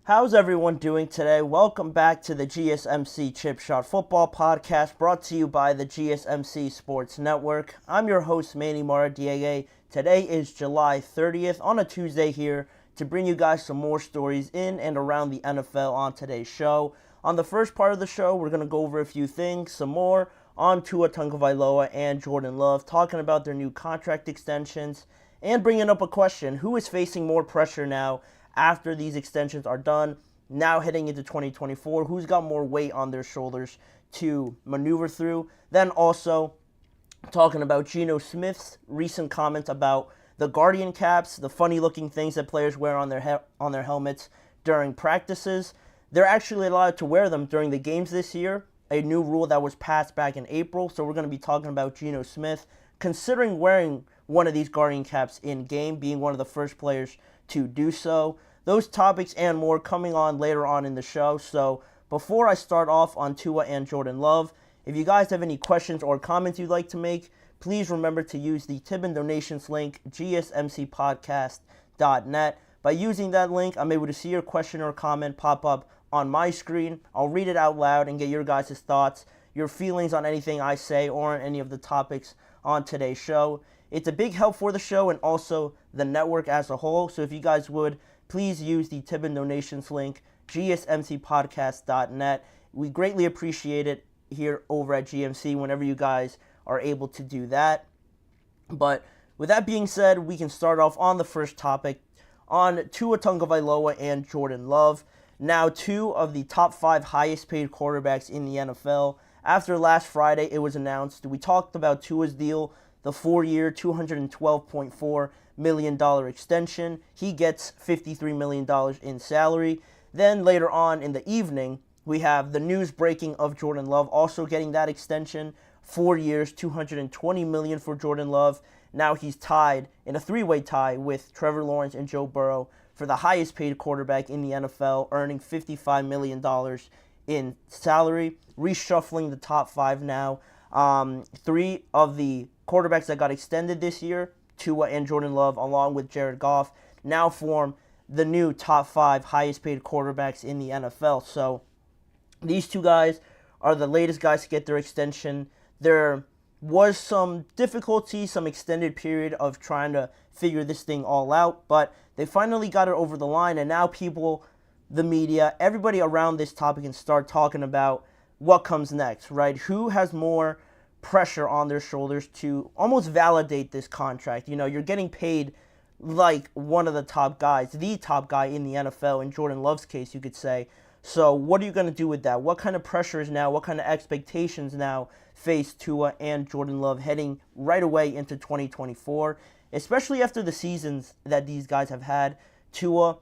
How's everyone doing today? Welcome back to the GSMC Chip Shot Football Podcast brought to you by the GSMC Sports Network. I'm your host, Manny Maradiegue. Today is July 30th on a Tuesday here to bring you guys some more stories in and around the NFL on today's show. On the first part of the show, we're going to go over a few things, some more on Tua Tagovailoa and Jordan Love, talking about their new contract extensions, and bringing up a question: who is facing more pressure now after these extensions are done, now heading into 2024, who's got more weight on their shoulders to maneuver through? Then also talking about Geno Smith's recent comments about the Guardian caps, the funny looking things that players wear on their helmets during practices. They're actually allowed to wear them during the games this year, a new rule that was passed back in April. So we're going to be talking about Geno Smith considering wearing one of these Guardian caps in game, being one of the first players to do so. Those topics and more coming on later on in the show. So before I start off on Tua and Jordan Love, if you guys have any questions or comments you'd like to make, please remember to use the tip and donations link, GSMCpodcast.net. By using that link, I'm able to see your question or comment pop up on my screen. I'll read it out loud and get your guys' thoughts, your feelings on anything I say or on any of the topics on today's show. It's a big help for the show and also the network as a whole. So if you guys would, please use the tip and donations link, GSMCpodcast.net. We greatly appreciate it here over at GMC whenever you guys are able to do that. But with that being said, we can start off on the first topic on Tua Tagovailoa and Jordan Love. Now, two of the top 5 highest paid quarterbacks in the NFL. After last Friday, it was announced. We talked about Tua's deal, the 4-year, $212.4 million extension. He gets $53 million in salary. Then later on in the evening, we have the news breaking of Jordan Love also getting that extension. 4 years, $220 million for Jordan Love. Now he's tied in a 3-way tie with Trevor Lawrence and Joe Burrow for the highest paid quarterback in the NFL, earning $55 million in salary. Reshuffling the top 5 now. 3 of the quarterbacks that got extended this year, Tua and Jordan Love, along with Jared Goff, now form the new top 5 highest paid quarterbacks in the NFL. So these two guys are the latest guys to get their extension. There was some difficulty, some extended period of trying to figure this thing all out, but they finally got it over the line, and now people, the media, everybody around this topic can start talking about what comes next, right? Who has more pressure on their shoulders to almost validate this contract? You know, you're getting paid like one of the top guys, the top guy in the NFL, in Jordan Love's case, you could say. So what are you going to do with that? What kind of pressures now, what kind of expectations now face Tua and Jordan Love heading right away into 2024, especially after the seasons that these guys have had? Tua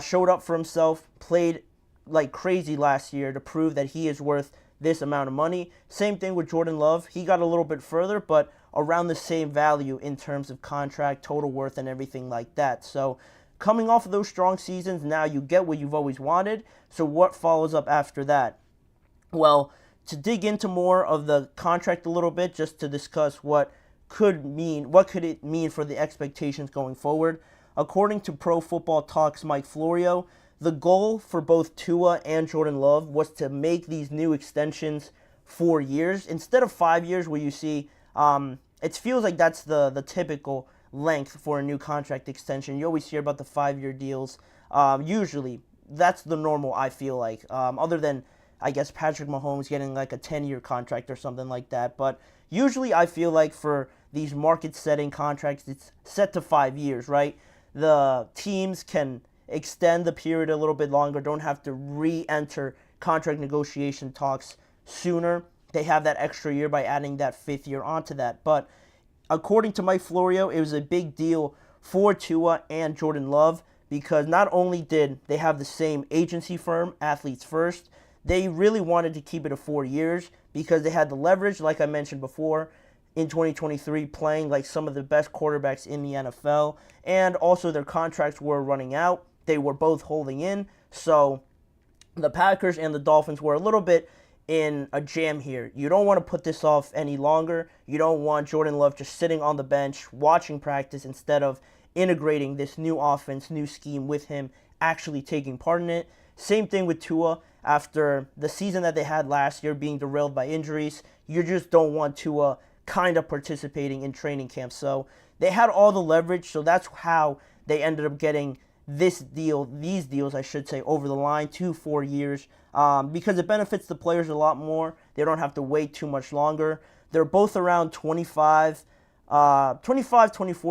showed up for himself, played like crazy last year to prove that he is worth this amount of money. Same thing with Jordan Love. He got a little bit further, but around the same value in terms of contract, total worth, and everything like that. So coming off of those strong seasons, now you get what you've always wanted. So what follows up after that? Well, to dig into more of the contract a little bit, just to discuss what could it mean for the expectations going forward. According to Pro Football Talk's Mike Florio, the goal for both Tua and Jordan Love was to make these new extensions 4 years instead of 5 years, where you see it feels like that's the typical length for a new contract extension. You always hear about the 5-year deals. Usually, that's the normal, I feel like, other than, I guess, Patrick Mahomes getting like a 10-year contract or something like that. But usually, I feel like for these market-setting contracts, it's set to 5 years, right? The teams can extend the period a little bit longer, don't have to re-enter contract negotiation talks sooner. They have that extra year by adding that 5th year onto that. But according to Mike Florio, it was a big deal for Tua and Jordan Love because not only did they have the same agency firm, Athletes First, they really wanted to keep it to 4 years because they had the leverage, like I mentioned before, in 2023, playing like some of the best quarterbacks in the NFL, and also their contracts were running out. They were both holding in, so the Packers and the Dolphins were a little bit in a jam here. You don't want to put this off any longer. You don't want Jordan Love just sitting on the bench watching practice instead of integrating this new offense, new scheme with him actually taking part in it. Same thing with Tua. After the season that they had last year being derailed by injuries, you just don't want Tua kind of participating in training camp. So they had all the leverage, so that's how they ended up getting these deals, I should say, over the line, 2-4 years, because it benefits the players a lot more. They don't have to wait too much longer. They're both around 24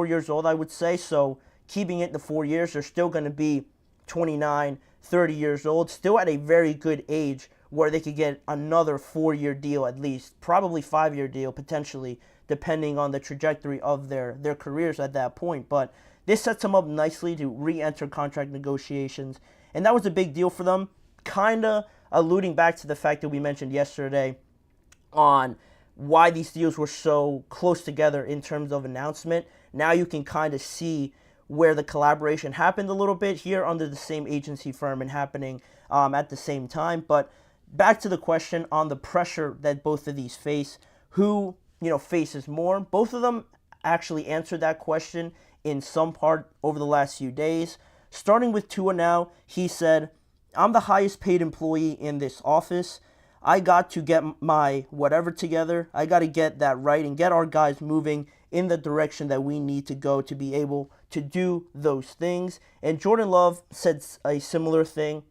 years old, I would say, so keeping it to 4 years, they're still going to be 29, 30 years old, still at a very good age where they could get another 4-year deal at least, probably 5-year deal potentially, depending on the trajectory of their careers at that point. But this sets them up nicely to re-enter contract negotiations, and that was a big deal for them, kind of alluding back to the fact that we mentioned yesterday on why these deals were so close together in terms of announcement. Now you can kind of see where the collaboration happened a little bit here under the same agency firm and happening at the same time. But back to the question on the pressure that both of these face, who faces more? Both of them actually answered that question in some part over the last few days. Starting with Tua now, he said, "I'm the highest paid employee in this office. I got to get my whatever together. I got to get that right and get our guys moving in the direction that we need to go to be able to do those things." And Jordan Love said a similar thing,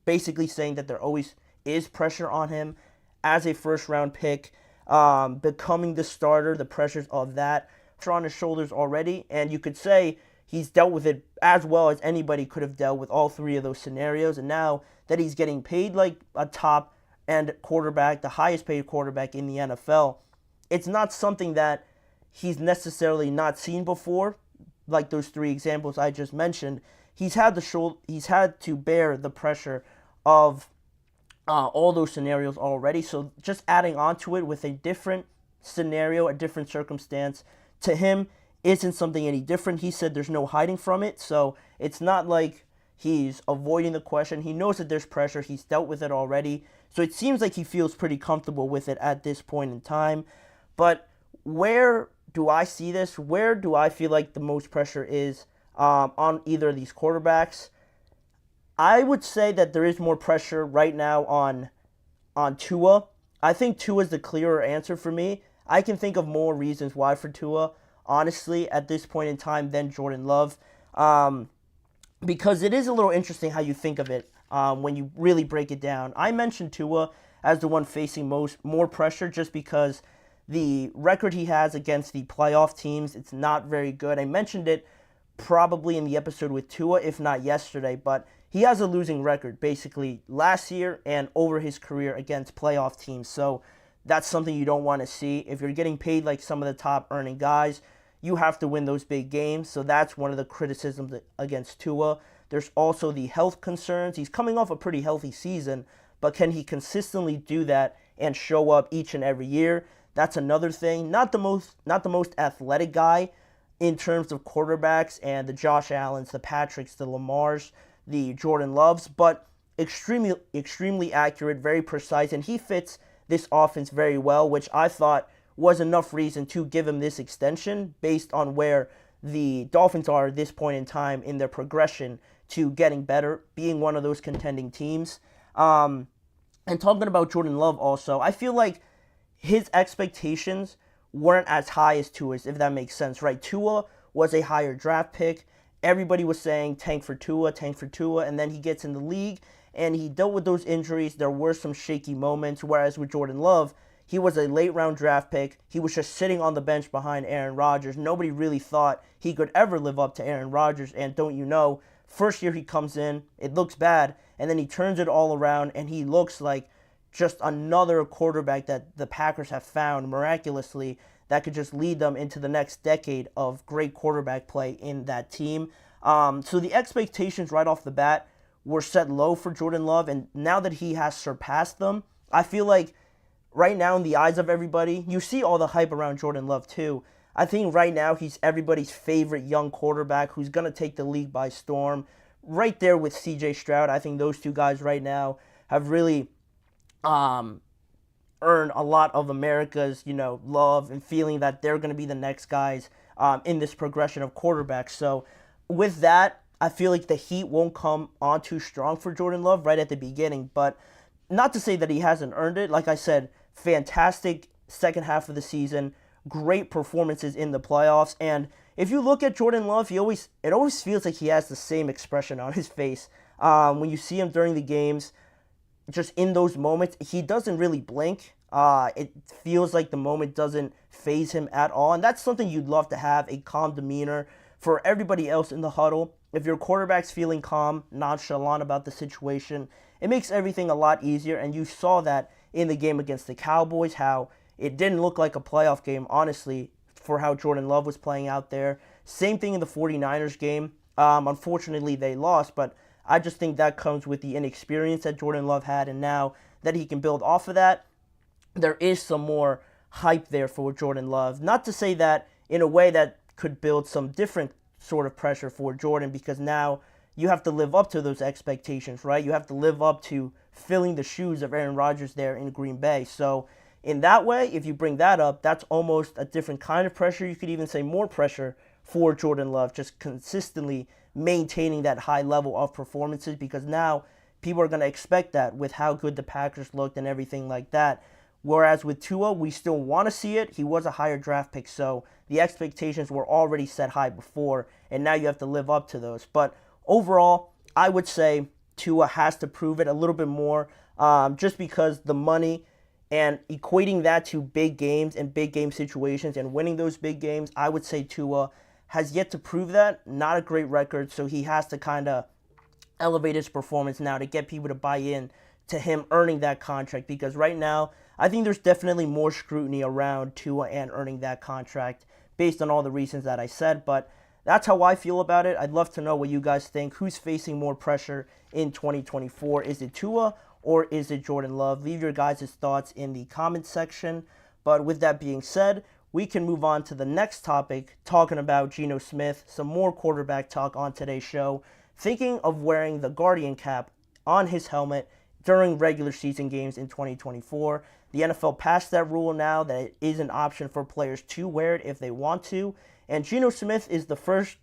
basically saying that there always is pressure on him as a first-round pick, becoming the starter, the pressures of that are on his shoulders already, and you could say he's dealt with it as well as anybody could have dealt with all three of those scenarios. And now that he's getting paid like a top end quarterback, the highest paid quarterback in the NFL, it's not something that he's necessarily not seen before, like those three examples I just mentioned. He's had to bear the pressure of all those scenarios already. So just adding on to it with a different scenario, a different circumstance, to him isn't something any different. He said there's no hiding from it. So it's not like he's avoiding the question. He knows that there's pressure. He's dealt with it already. So it seems like he feels pretty comfortable with it at this point in time. But where do I see this? Where do I feel like the most pressure is on either of these quarterbacks? I would say that there is more pressure right now on Tua. I think Tua is the clearer answer for me. I can think of more reasons why for Tua, honestly, at this point in time than Jordan Love. Because it is a little interesting how you think of it when you really break it down. I mentioned Tua as the one facing more pressure just because the record he has against the playoff teams, it's not very good. I mentioned it probably in the episode with Tua, if not yesterday, but he has a losing record basically last year and over his career against playoff teams. So that's something you don't want to see. If you're getting paid like some of the top earning guys, you have to win those big games. So that's one of the criticisms against Tua. There's also the health concerns. He's coming off a pretty healthy season, but can he consistently do that and show up each and every year? That's another thing. Not the most athletic guy in terms of quarterbacks and the Josh Allens, the Patricks, the Lamars, the Jordan Loves, but extremely accurate, very precise, and he fits this offense very well, which I thought was enough reason to give him this extension based on where the Dolphins are at this point in time in their progression to getting better, being one of those contending teams. And talking about Jordan Love also, I feel like his expectations weren't as high as Tua's, if that makes sense, right? Tua was a higher draft pick. Everybody was saying tank for Tua, and then he gets in the league, and he dealt with those injuries. There were some shaky moments, whereas with Jordan Love, he was a late-round draft pick. He was just sitting on the bench behind Aaron Rodgers. Nobody really thought he could ever live up to Aaron Rodgers, and don't you know, first year he comes in, it looks bad, and then he turns it all around, and he looks like just another quarterback that the Packers have found miraculously that could just lead them into the next decade of great quarterback play in that team. So the expectations right off the bat were set low for Jordan Love, and now that he has surpassed them, I feel like right now in the eyes of everybody, you see all the hype around Jordan Love too. I think right now he's everybody's favorite young quarterback who's going to take the league by storm. Right there with CJ Stroud, I think those two guys right now have really earn a lot of America's, love and feeling that they're going to be the next guys in this progression of quarterbacks. So with that, I feel like the heat won't come on too strong for Jordan Love right at the beginning, but not to say that he hasn't earned it. Like I said, fantastic second half of the season, great performances in the playoffs, and if you look at Jordan Love, it always feels like he has the same expression on his face. When you see him during the games, just in those moments, he doesn't really blink. It feels like the moment doesn't faze him at all, and that's something you'd love to have, a calm demeanor for everybody else in the huddle. If your quarterback's feeling calm, nonchalant about the situation, it makes everything a lot easier, and you saw that in the game against the Cowboys, how it didn't look like a playoff game, honestly, for how Jordan Love was playing out there. Same thing in the 49ers game. Unfortunately, they lost, but I just think that comes with the inexperience that Jordan Love had, and now that he can build off of that, there is some more hype there for Jordan Love. Not to say that in a way that could build some different sort of pressure for Jordan, because now you have to live up to those expectations, right? You have to live up to filling the shoes of Aaron Rodgers there in Green Bay. So in that way, if you bring that up, that's almost a different kind of pressure. You could even say more pressure for Jordan Love, just consistently maintaining that high level of performances, because now people are going to expect that with how good the Packers looked and everything like that. Whereas with Tua, we still want to see it. He was a higher draft pick, so the expectations were already set high before, and now you have to live up to those. But overall, I would say Tua has to prove it a little bit more, just because the money and equating that to big games and big game situations and winning those big games, I would say Tua has yet to prove that. Not a great record, so he has to kind of elevate his performance now to get people to buy in to him earning that contract, because right now, I think there's definitely more scrutiny around Tua and earning that contract based on all the reasons that I said, but that's how I feel about it. I'd love to know what you guys think. Who's facing more pressure in 2024? Is it Tua or is it Jordan Love? Leave your guys' thoughts in the comments section. But with that being said, we can move on to the next topic, talking about Geno Smith, some more quarterback talk on today's show. Thinking of wearing the Guardian cap on his helmet during regular season games in 2024. The NFL passed that rule now that it is an option for players to wear it if they want to. And Geno Smith is the first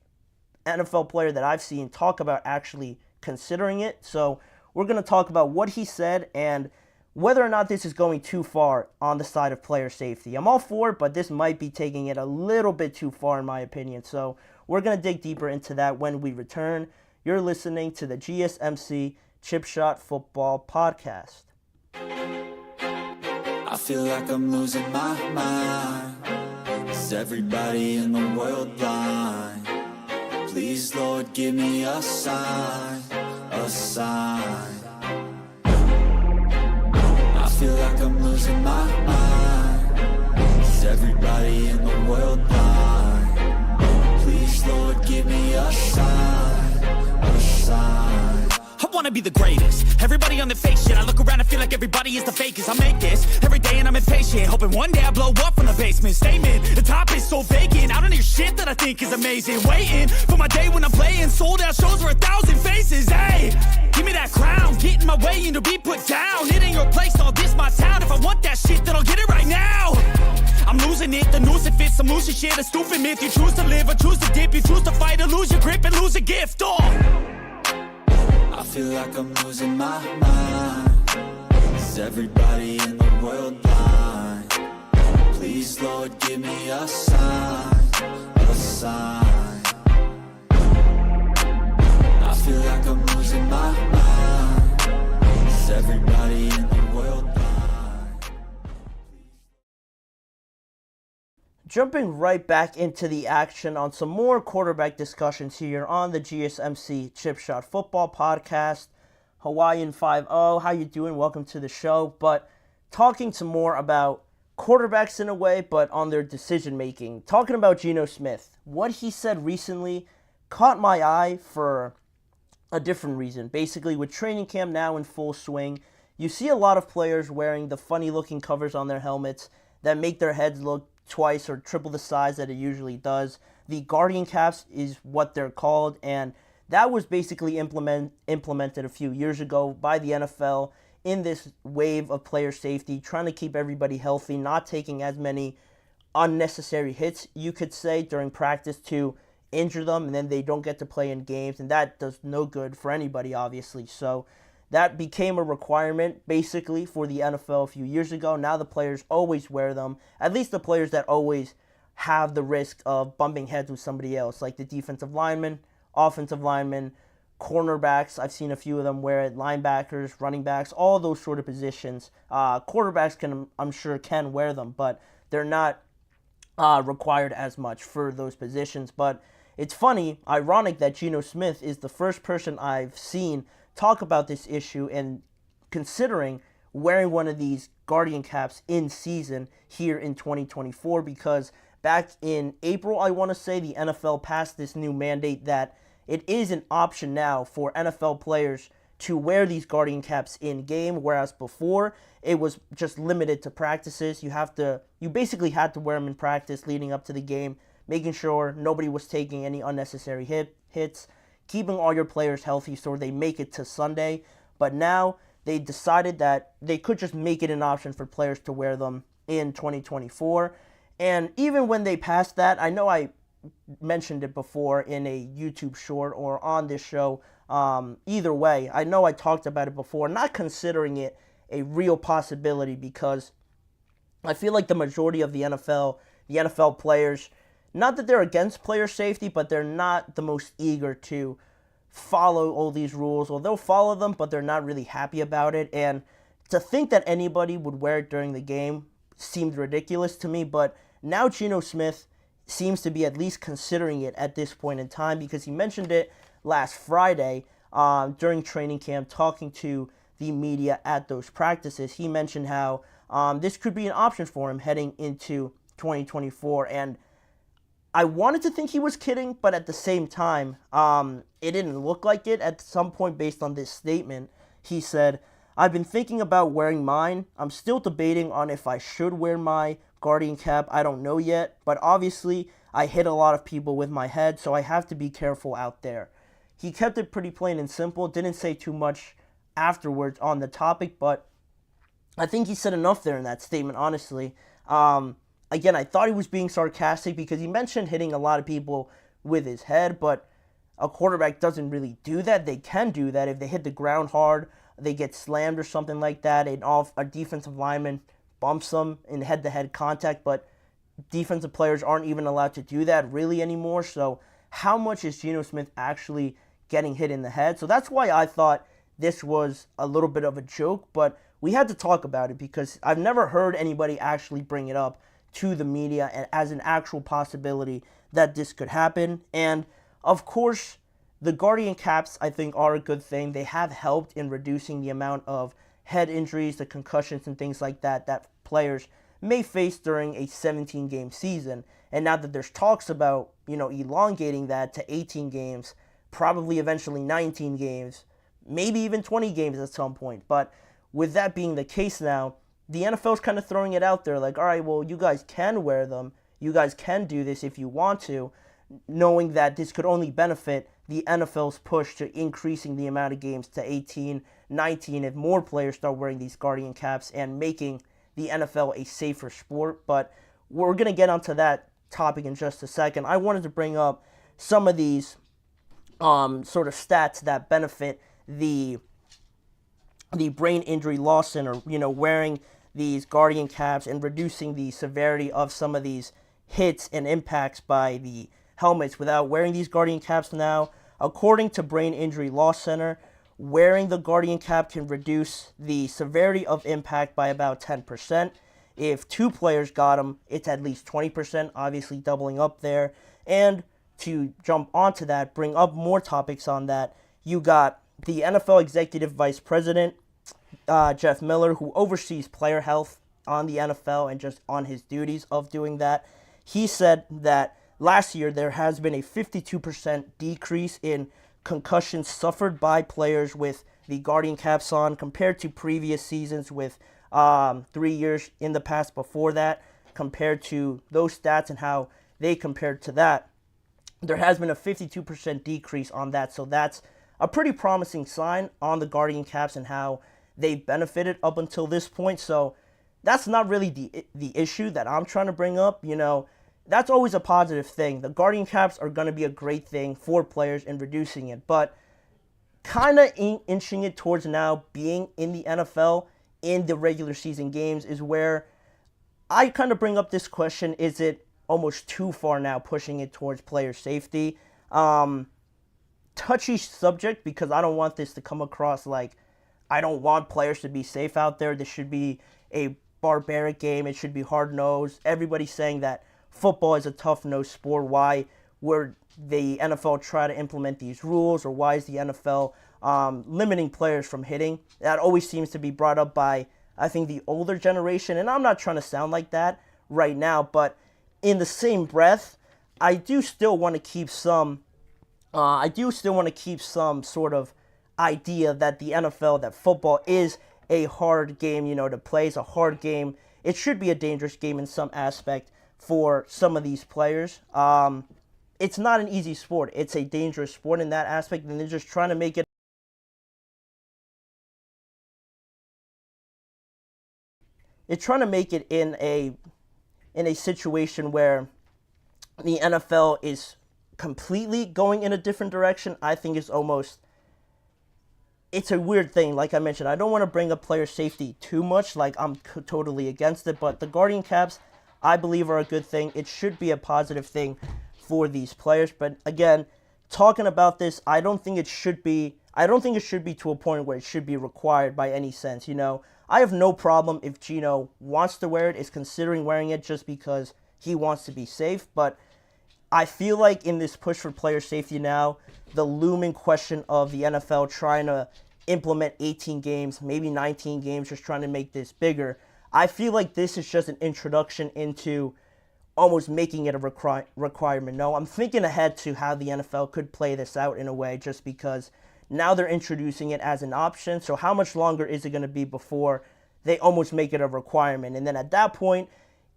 NFL player that I've seen talk about actually considering it. So we're going to talk about what he said and whether or not this is going too far on the side of player safety. I'm all for it, but this might be taking it a little bit too far in my opinion. So we're going to dig deeper into that when we return. You're listening to the GSMC Chip Shot Football Podcast. I feel like I'm losing my mind. Is everybody in the world blind? Please, Lord, give me a sign, a sign. I feel like I'm losing my mind. Is everybody in the world blind? Please, Lord, give me a sign, a sign. I wanna be the greatest. Everybody on the fake shit. I look around and feel like everybody is the fakest. I make this every day and I'm impatient, hoping one day I blow up from the basement. Statement, the top is so vacant. I don't hear shit that I think is amazing. Waiting for my day when I'm playing sold out shows for 1,000 faces. Hey, give me that crown, get in my way and to be put down. It ain't your place, all this my town. If I want that shit, then I'll get it right now. I'm losing it, the noose it fits. I'm losing shit, a stupid myth. You choose to live or choose to dip. You choose to fight or lose your grip and lose a gift. I feel like I'm losing my mind. Is everybody in the world blind? Please, Lord, give me a sign, a sign. I feel like I'm losing my mind. Is everybody in the world blind? Jumping right back into the action on some more quarterback discussions here on the GSMC Chip Shot Football Podcast. Hawaiian 5-0, how you doing? Welcome to the show. But talking some more about quarterbacks in a way, but on their decision making. Talking about Geno Smith. What he said recently caught my eye for a different reason. Basically, with training camp now in full swing, you see a lot of players wearing the funny looking covers on their helmets that make their heads look twice or triple the size that it usually does. The Guardian caps is what they're called, and that was basically implemented a few years ago by the NFL in this wave of player safety, trying to keep everybody healthy, not taking as many unnecessary hits, you could say, during practice to injure them, and then they don't get to play in games, and that does no good for anybody, obviously. So that became a requirement, basically, for the NFL a few years ago. Now the players always wear them, at least the players that always have the risk of bumping heads with somebody else, like the defensive linemen, offensive linemen, cornerbacks. I've seen a few of them wear it, linebackers, running backs, all those sort of positions. Quarterbacks I'm sure can wear them, but they're not required as much for those positions. But it's funny, ironic that Geno Smith is the first person I've seen talk about this issue and considering wearing one of these Guardian caps in season here in 2024, because back in April, I want to say, the NFL passed this new mandate that it is an option now for NFL players to wear these Guardian caps in game, whereas before it was just limited to practices. You basically had to wear them in practice leading up to the game, making sure nobody was taking any unnecessary hits, keeping all your players healthy so they make it to Sunday. But now they decided that they could just make it an option for players to wear them in 2024. And even when they passed that, I know I mentioned it before in a YouTube short or on this show. Either way, I know I talked about it before, not considering it a real possibility, because I feel like the majority of the NFL players, not that they're against player safety, but they're not the most eager to follow all these rules, or they'll follow them, but they're not really happy about it. And to think that anybody would wear it during the game seemed ridiculous to me. But now Geno Smith seems to be at least considering it at this point in time, because he mentioned it last Friday during training camp, talking to the media at those practices. He mentioned how this could be an option for him heading into 2024. And I wanted to think he was kidding, but at the same time, it didn't look like it. At some point, based on this statement, he said, "I've been thinking about wearing mine. I'm still debating on if I should wear my Guardian cap. I don't know yet, but obviously I hit a lot of people with my head, so I have to be careful out there." He kept it pretty plain and simple, didn't say too much afterwards on the topic, but I think he said enough there in that statement, honestly. Again, I thought he was being sarcastic because he mentioned hitting a lot of people with his head, but a quarterback doesn't really do that. They can do that if they hit the ground hard, they get slammed or something like that, and a defensive lineman bumps them in head-to-head contact, but defensive players aren't even allowed to do that really anymore. So how much is Geno Smith actually getting hit in the head? So that's why I thought this was a little bit of a joke, but we had to talk about it because I've never heard anybody actually bring it up to the media and as an actual possibility that this could happen. And of course, the Guardian caps, I think, are a good thing. They have helped in reducing the amount of head injuries, the concussions and things like that that players may face during a 17-game season. And now that there's talks about, elongating that to 18 games, probably eventually 19 games, maybe even 20 games at some point. But with that being the case now, the NFL's kind of throwing it out there like, all right, well, you guys can wear them. You guys can do this if you want to, knowing that this could only benefit the NFL's push to increasing the amount of games to 18, 19, if more players start wearing these Guardian caps and making the NFL a safer sport. But we're going to get onto that topic in just a second. I wanted to bring up some of these sort of stats that benefit the Brain Injury Law Center, wearing these Guardian caps and reducing the severity of some of these hits and impacts by the helmets without wearing these Guardian caps now. According to Brain Injury Law Center, wearing the Guardian cap can reduce the severity of impact by about 10%. If two players got them, it's at least 20%, obviously doubling up there. And to jump onto that, bring up more topics on that, you got the NFL Executive Vice President, Jeff Miller, who oversees player health on the NFL and just on his duties of doing that. He said that last year there has been a 52% decrease in concussions suffered by players with the Guardian caps on compared to previous seasons with 3 years in the past before that. Compared to those stats and how they compared to that, there has been a 52% decrease on that. So that's a pretty promising sign on the Guardian caps and how they benefited up until this point. So that's not really the issue that I'm trying to bring up. that's always a positive thing. The guardian caps are going to be a great thing for players in reducing it, but kind of inching it towards now being in the NFL in the regular season games is where I kind of bring up this question: is it almost too far now, pushing it towards player safety? Touchy subject, because I don't want this to come across like I don't want players to be safe out there. This should be a barbaric game. It should be hard-nosed. Everybody's saying that football is a tough-nosed sport. Why would the NFL try to implement these rules, or why is the NFL limiting players from hitting? That always seems to be brought up by, I think, the older generation, and I'm not trying to sound like that right now, but in the same breath, I do still want to keep some sort of idea that the NFL, that football is a hard game, to play. It's a hard game. It should be a dangerous game in some aspect for some of these players. It's not an easy sport. It's a dangerous sport in that aspect, and they're just trying to make it in a situation where the NFL is completely going in a different direction. I think it's a weird thing. Like I mentioned, I don't want to bring up player safety too much, like I'm totally against it, but the guardian caps, I believe, are a good thing. It should be a positive thing for these players. But again, talking about this, I don't think it should be to a point where it should be required by any sense. I have no problem if Gino wants to wear it, is considering wearing it just because he wants to be safe, but I feel like in this push for player safety now, the looming question of the NFL trying to implement 18 games, maybe 19 games, just trying to make this bigger, I feel like this is just an introduction into almost making it a requirement. No, I'm thinking ahead to how the NFL could play this out in a way, just because now they're introducing it as an option. So how much longer is it going to be before they almost make it a requirement? And then at that point,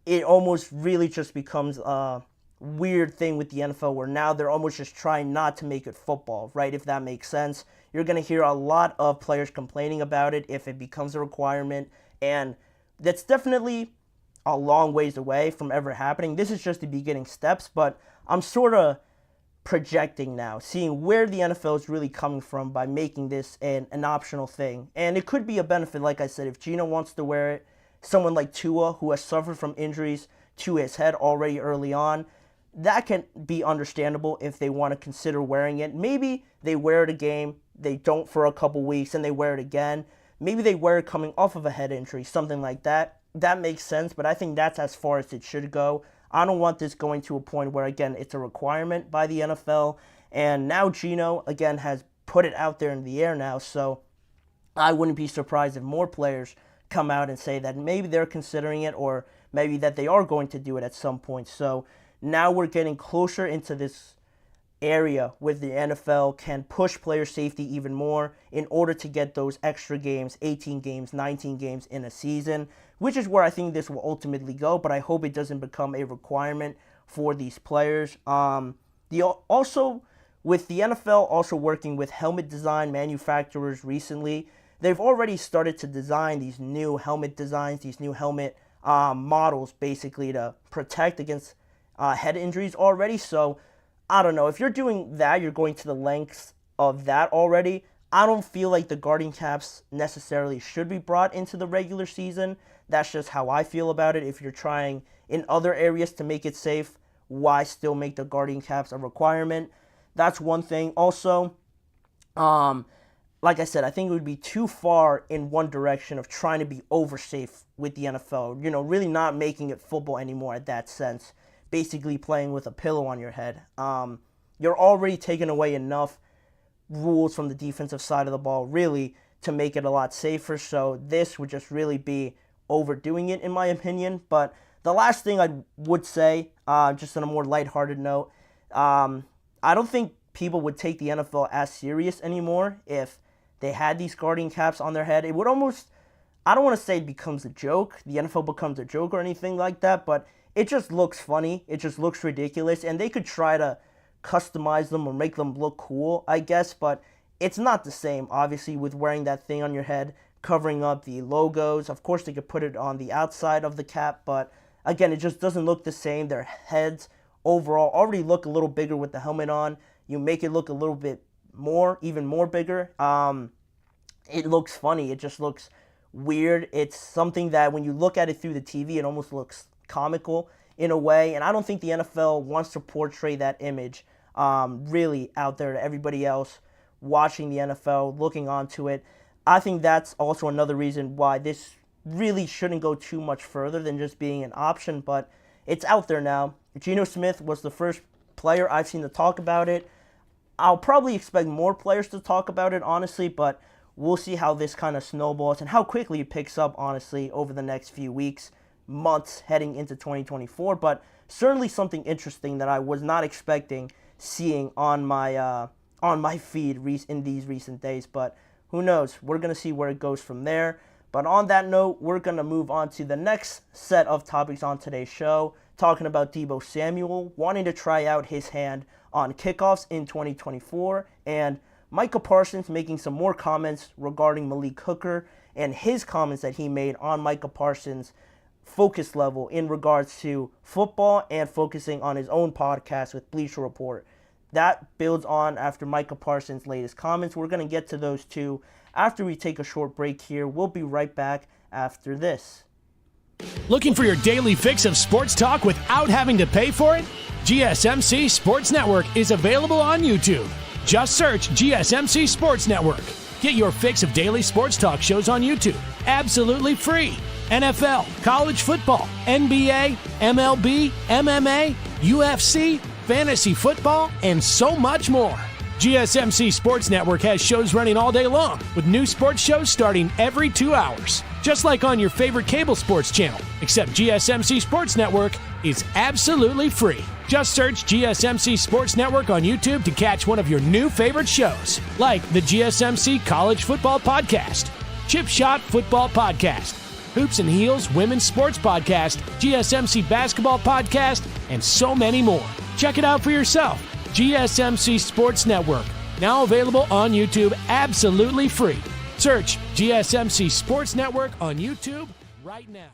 it almost really just becomes a weird thing with the NFL, where now they're almost just trying not to make it football, right? If that makes sense. You're going to hear a lot of players complaining about it if it becomes a requirement, and that's definitely a long ways away from ever happening. This is just the beginning steps, but I'm sort of projecting now, seeing where the NFL is really coming from by making this an optional thing. And it could be a benefit, like I said, if Gino wants to wear it. Someone like Tua, who has suffered from injuries to his head already early on, that can be understandable if they want to consider wearing it. Maybe they wear it a game, they don't for a couple weeks, and they wear it again. Maybe they wear it coming off of a head injury, something like that. That makes sense, but I think that's as far as it should go. I don't want this going to a point where, again, it's a requirement by the NFL. And now Gino, again, has put it out there in the air now, so I wouldn't be surprised if more players come out and say that maybe they're considering it, or maybe that they are going to do it at some point. So now we're getting closer into this area where the NFL can push player safety even more in order to get those extra games, 18 games, 19 games in a season, which is where I think this will ultimately go, but I hope it doesn't become a requirement for these players. Also, with the NFL also working with helmet design manufacturers recently, they've already started to design these new helmet designs, these new helmet models, basically to protect against head injuries already. So I don't know, if you're doing that, you're going to the lengths of that already. I don't feel like the guardian caps necessarily should be brought into the regular season. That's just how I feel about it. If you're trying in other areas to make it safe, why still make the guardian caps a requirement? That's one thing. Also, like I said, I think it would be too far in one direction of trying to be over safe with the NFL. Really not making it football anymore at that sense. Basically playing with a pillow on your head. You're already taking away enough rules from the defensive side of the ball, really, to make it a lot safer. So this would just really be overdoing it, in my opinion. But the last thing I would say, just on a more lighthearted note, I don't think people would take the NFL as serious anymore if they had these guardian caps on their head. It would almost, I don't want to say it becomes a joke, the NFL becomes a joke or anything like that, but it just looks funny. It just looks ridiculous, and they could try to customize them or make them look cool, I guess, but it's not the same, obviously, with wearing that thing on your head, covering up the logos. Of course, they could put it on the outside of the cap, but again, it just doesn't look the same. Their heads overall already look a little bigger with the helmet on. You make it look a little bit more, even more bigger. It looks funny. It just looks weird. It's something that when you look at it through the TV, it almost looks comical in a way. And I don't think the NFL wants to portray that image really out there to everybody else watching the NFL, looking onto it. I think that's also another reason why this really shouldn't go too much further than just being an option, but it's out there now. Geno Smith was the first player I've seen to talk about it. I'll probably expect more players to talk about it, honestly, but we'll see how this kind of snowballs and how quickly it picks up, honestly, over the next few weeks, months heading into 2024. But certainly something interesting that I was not expecting seeing on my feed in these recent days. But who knows? We're going to see where it goes from there. But on that note, we're going to move on to the next set of topics on today's show, talking about Deebo Samuel wanting to try out his hand on kickoffs in 2024, and Micah Parsons making some more comments regarding Malik Hooker and his comments that he made on Micah Parsons' focus level in regards to football and focusing on his own podcast with Bleacher Report. That builds on after Micah Parsons' latest comments. We're going to get to those two after we take a short break here. We'll be right back after this. Looking for your daily fix of sports talk without having to pay for it? GSMC Sports Network is available on YouTube. Just search GSMC Sports Network. Get your fix of daily sports talk shows on YouTube, absolutely free. NFL, college football, NBA, MLB, MMA, UFC, fantasy football, and so much more. GSMC Sports Network has shows running all day long, with new sports shows starting every 2 hours. Just like on your favorite cable sports channel, except GSMC Sports Network is absolutely free. Just search GSMC Sports Network on YouTube to catch one of your new favorite shows, like the GSMC College Football Podcast, Chip Shot Football Podcast, Hoops and Heels Women's Sports Podcast, GSMC Basketball Podcast, and so many more. Check it out for yourself. GSMC Sports Network, now available on YouTube absolutely free. Search GSMC Sports Network on YouTube right now.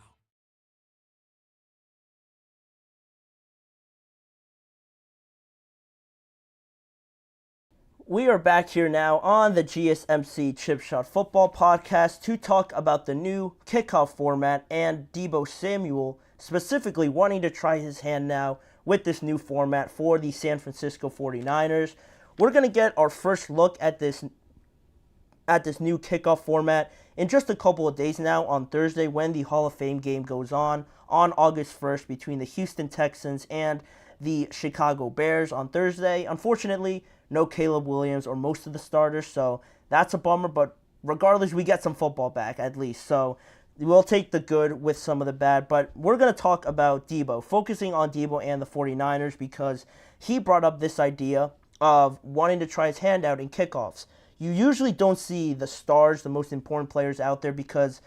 We are back here now on the GSMC Chip Shot Football Podcast to talk about the new kickoff format and Deebo Samuel specifically wanting to try his hand now with this new format for the San Francisco 49ers. We're going to get our first look at this new kickoff format in just a couple of days now on Thursday when the Hall of Fame game goes on August 1st between the Houston Texans and the Chicago Bears on Thursday. Unfortunately, no Caleb Williams or most of the starters, so that's a bummer, but regardless, we get some football back at least. So we'll take the good with some of the bad, but we're going to talk about Deebo, focusing on Deebo and the 49ers because he brought up this idea of wanting to try his hand out in kickoffs. You usually don't see the stars, the most important players out there because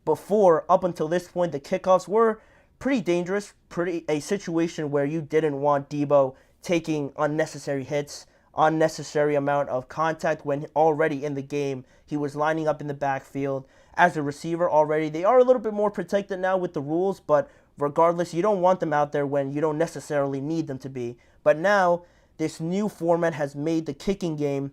before, up until this point, the kickoffs were pretty dangerous, a situation where you didn't want Deebo taking unnecessary hits, unnecessary amount of contact when already in the game he was lining up in the backfield as a receiver already. They are a little bit more protected now with the rules, but regardless, you don't want them out there when you don't necessarily need them to be. But now, this new format has made the kicking game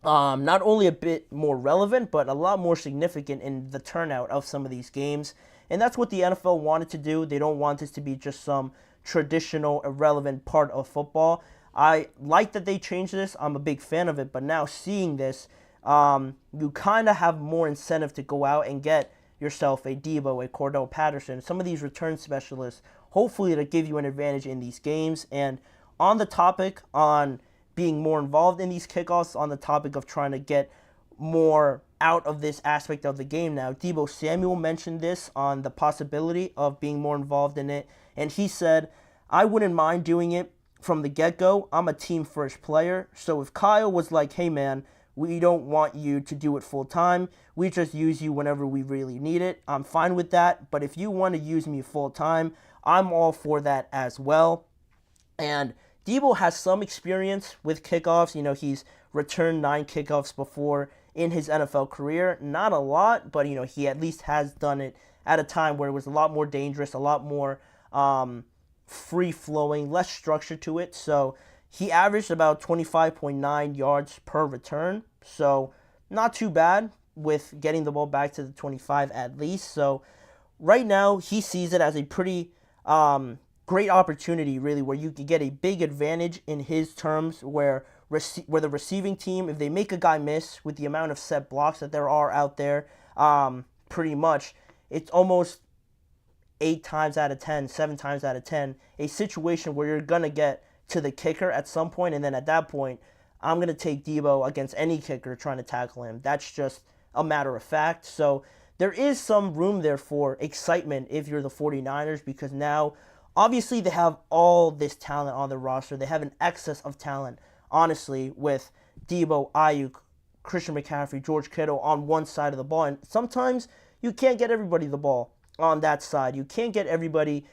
not only a bit more relevant, but a lot more significant in the turnout of some of these games. And that's what the NFL wanted to do. They don't want this to be just some traditional, irrelevant part of football. I like that they changed this. I'm a big fan of it. But now seeing this, you kind of have more incentive to go out and get yourself a Deebo, a Cordell Patterson, some of these return specialists, hopefully to give you an advantage in these games. And on the topic on being more involved in these kickoffs, on the topic of trying to get more out of this aspect of the game now, Deebo Samuel mentioned this on the possibility of being more involved in it. And he said, I wouldn't mind doing it from the get-go. I'm a team-first player. So if Kyle was like, hey, man, we don't want you to do it full-time. We just use you whenever we really need it. I'm fine with that. But if you want to use me full-time, I'm all for that as well. And Deebo has some experience with kickoffs. You know, he's returned 9 kickoffs before in his NFL career. Not a lot, but, you know, he at least has done it at a time where it was a lot more dangerous, a lot more free-flowing, less structure to it. So he averaged about 25.9 yards per return. So not too bad with getting the ball back to the 25 at least. So right now he sees it as a pretty great opportunity, really, where you can get a big advantage in his terms, where the receiving team, if they make a guy miss with the amount of set blocks that there are out there, pretty much it's almost 8 times out of 10, 7 times out of 10, a situation where you're going to get to the kicker at some point, and then at that point, I'm going to take Deebo against any kicker trying to tackle him. That's just a matter of fact. So there is some room there for excitement if you're the 49ers, because now, obviously, they have all this talent on their roster. They have an excess of talent, honestly, with Deebo, Ayuk, Christian McCaffrey, George Kittle on one side of the ball. And sometimes you can't get everybody the ball on that side. You can't get everybody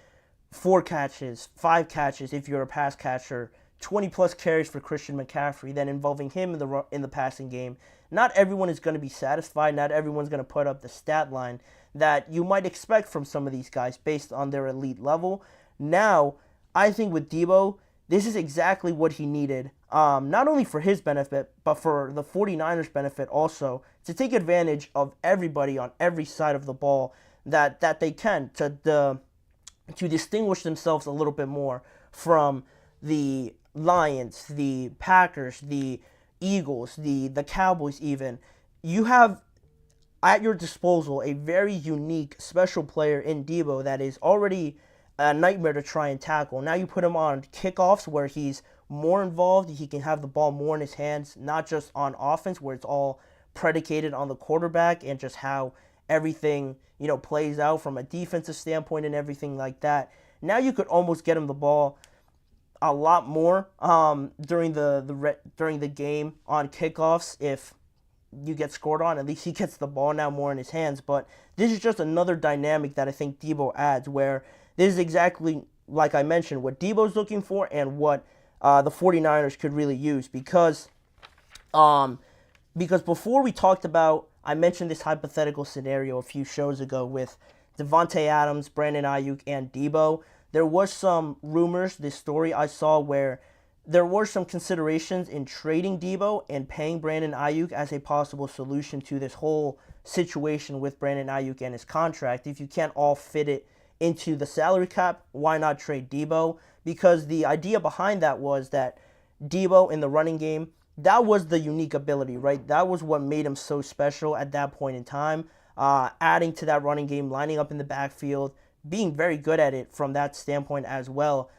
4 catches, 5 catches if you're a pass catcher, 20-plus carries for Christian McCaffrey, then involving him in the passing game. Not everyone is going to be satisfied. Not everyone's going to put up the stat line that you might expect from some of these guys based on their elite level. Now, I think with Deebo, this is exactly what he needed, not only for his benefit, but for the 49ers' benefit also, to take advantage of everybody on every side of the ball that they can, to distinguish themselves a little bit more from the Lions, the Packers, the Eagles, the Cowboys even. You have at your disposal a very unique, special player in Deebo that is already a nightmare to try and tackle. Now you put him on kickoffs where he's more involved. He can have the ball more in his hands, not just on offense where it's all predicated on the quarterback and just how everything, plays out from a defensive standpoint and everything like that. Now you could almost get him the ball a lot more during the game on kickoffs. If you get scored on, at least he gets the ball now more in his hands. But this is just another dynamic that I think Deebo adds, where this is exactly, like I mentioned, what Deebo's looking for and what the 49ers could really use. Because before we talked about, I mentioned this hypothetical scenario a few shows ago with Devontae Adams, Brandon Ayuk, and Deebo. There was some rumors, this story I saw, where there were some considerations in trading Deebo and paying Brandon Ayuk as a possible solution to this whole situation with Brandon Ayuk and his contract. If you can't all fit it into the salary cap, why not trade Deebo? Because the idea behind that was that Deebo in the running game, that was the unique ability, right? That was what made him so special at that point in time. Adding to that running game, lining up in the backfield, being very good at it from that standpoint as well.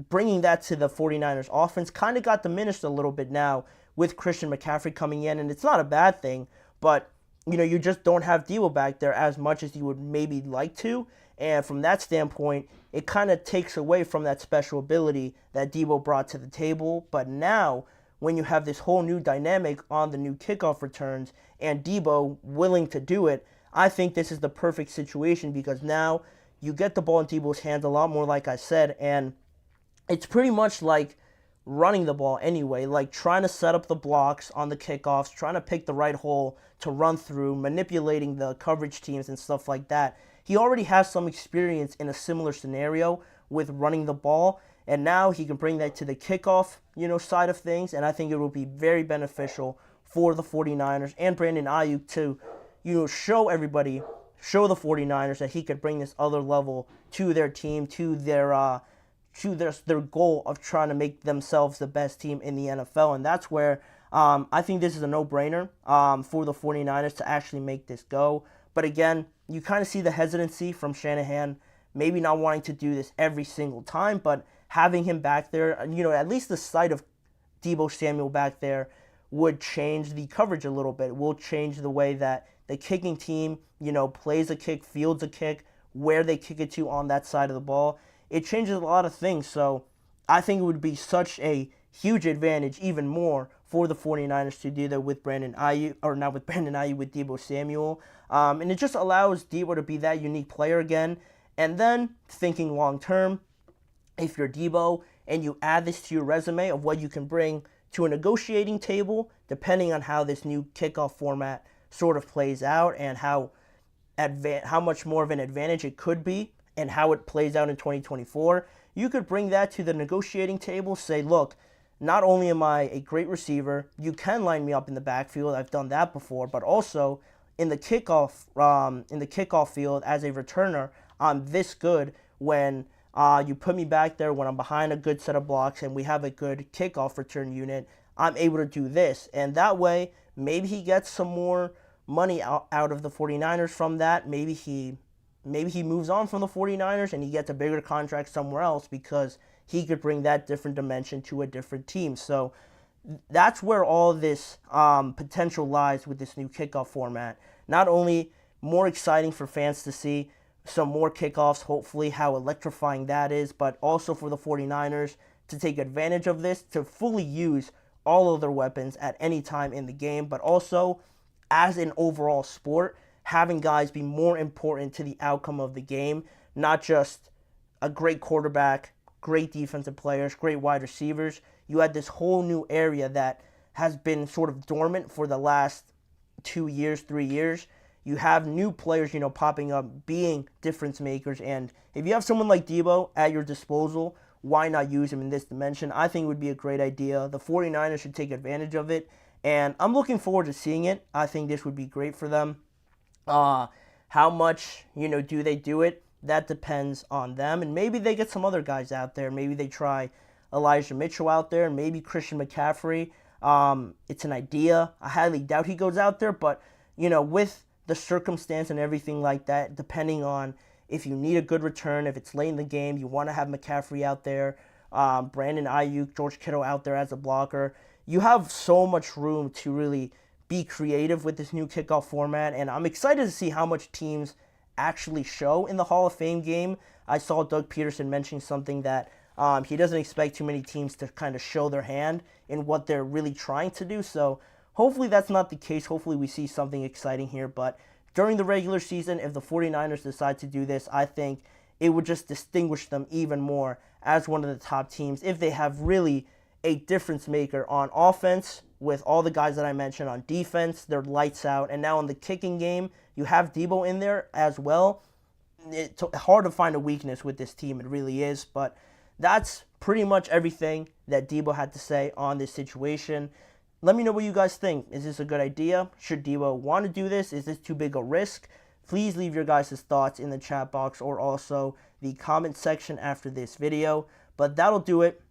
Bringing that to the 49ers offense kind of got diminished a little bit now with Christian McCaffrey coming in, and it's not a bad thing, but you just don't have Deebo back there as much as you would maybe like to, and from that standpoint, it kind of takes away from that special ability that Deebo brought to the table. But now, when you have this whole new dynamic on the new kickoff returns and Deebo willing to do it, I think this is the perfect situation, because now you get the ball in Deebo's hands a lot more, like I said, and it's pretty much like running the ball anyway, like trying to set up the blocks on the kickoffs, trying to pick the right hole to run through, manipulating the coverage teams and stuff like that. He already has some experience in a similar scenario with running the ball, and now he can bring that to the kickoff, side of things, and I think it will be very beneficial for the 49ers and Brandon Ayuk to, show the 49ers that he could bring this other level to their team, to their goal of trying to make themselves the best team in the NFL. And that's where I think this is a no-brainer for the 49ers to actually make this go. But again, you kind of see the hesitancy from Shanahan, maybe not wanting to do this every single time, but having him back there, at least the sight of Deebo Samuel back there would change the coverage a little bit. Will change the way that the kicking team, plays a kick, fields a kick, where they kick it to on that side of the ball. It changes a lot of things. So I think it would be such a huge advantage, even more, for the 49ers to do that with Brandon Ayuk, or not with Brandon Ayuk, with Deebo Samuel. And it just allows Deebo to be that unique player again. And then, thinking long-term, if you're Deebo and you add this to your resume of what you can bring to a negotiating table, depending on how this new kickoff format sort of plays out and how much more of an advantage it could be, and how it plays out in 2024, you could bring that to the negotiating table, say, look, not only am I a great receiver, you can line me up in the backfield, I've done that before, but also in the kickoff field as a returner, I'm this good when you put me back there when I'm behind a good set of blocks and we have a good kickoff return unit. I'm able to do this. And that way, maybe he gets some more money out of the 49ers from that. Maybe he moves on from the 49ers and he gets a bigger contract somewhere else because he could bring that different dimension to a different team. So that's where all this potential lies with this new kickoff format. Not only more exciting for fans to see some more kickoffs, hopefully how electrifying that is, but also for the 49ers to take advantage of this, to fully use all of their weapons at any time in the game, but also as an overall sport, having guys be more important to the outcome of the game, not just a great quarterback, great defensive players, great wide receivers. You had this whole new area that has been sort of dormant for the last 2 years, 3 years. You have new players, popping up, being difference makers. And if you have someone like Deebo at your disposal, why not use him in this dimension? I think it would be a great idea. The 49ers should take advantage of it. And I'm looking forward to seeing it. I think this would be great for them. How much, do they do it? That depends on them. And maybe they get some other guys out there. Maybe they try Elijah Mitchell out there. Maybe Christian McCaffrey. It's an idea. I highly doubt he goes out there. But, with the circumstance and everything like that, depending on if you need a good return, if it's late in the game, you want to have McCaffrey out there, Brandon Ayuk, George Kittle out there as a blocker. You have so much room to really be creative with this new kickoff format, and I'm excited to see how much teams actually show in the Hall of Fame game. I saw Doug Peterson mention something that he doesn't expect too many teams to kind of show their hand in what they're really trying to do, so hopefully that's not the case. Hopefully we see something exciting here, but during the regular season, if the 49ers decide to do this, I think it would just distinguish them even more as one of the top teams if they have really a difference maker on offense with all the guys that I mentioned. On defense, they're lights out. And now in the kicking game, you have Deebo in there as well. It's hard to find a weakness with this team. It really is. But that's pretty much everything that Deebo had to say on this situation. Let me know what you guys think. Is this a good idea? Should Deebo want to do this? Is this too big a risk? Please leave your guys' thoughts in the chat box or also the comment section after this video. But that'll do it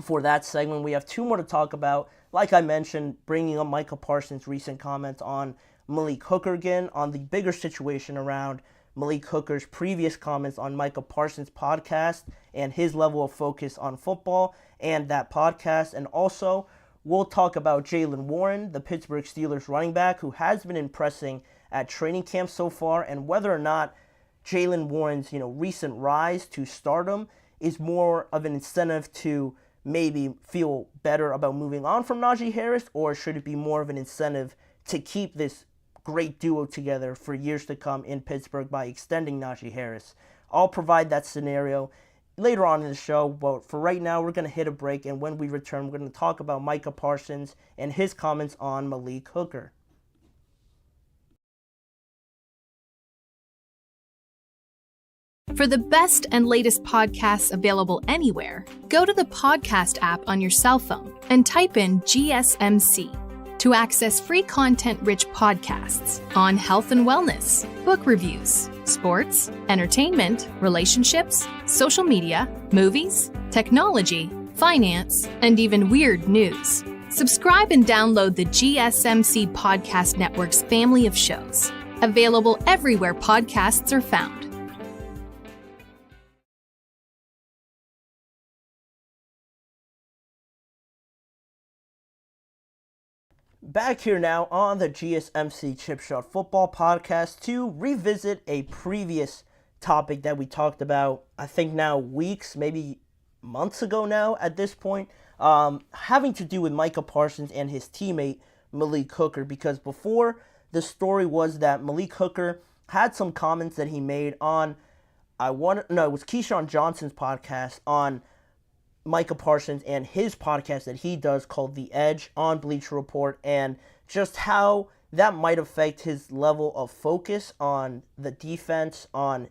for that segment. We have 2 more to talk about. Like I mentioned, bringing up Micah Parsons' recent comments on Malik Hooker again, on the bigger situation around Malik Hooker's previous comments on Micah Parsons' podcast and his level of focus on football and that podcast. And also, we'll talk about Jaylen Warren, the Pittsburgh Steelers running back, who has been impressing at training camp so far, and whether or not Jaylen Warren's recent rise to stardom is more of an incentive to maybe feel better about moving on from Najee Harris, or should it be more of an incentive to keep this great duo together for years to come in Pittsburgh by extending Najee Harris? I'll provide that scenario later on in the show, but for right now, we're going to hit a break, and when we return, we're going to talk about Micah Parsons and his comments on Malik Hooker. For the best and latest podcasts available anywhere, go to the podcast app on your cell phone and type in GSMC to access free content-rich podcasts on health and wellness, book reviews, sports, entertainment, relationships, social media, movies, technology, finance, and even weird news. Subscribe and download the GSMC Podcast Network's family of shows, available everywhere podcasts are found. Back here now on the GSMC Chip Shot Football Podcast to revisit a previous topic that we talked about, I think now weeks, maybe months ago now at this point, having to do with Micah Parsons and his teammate Malik Hooker, because before the story was that Malik Hooker had some comments that he made on, it was Keyshawn Johnson's podcast on Micah Parsons and his podcast that he does called The Edge on Bleacher Report, and just how that might affect his level of focus on the defense, on,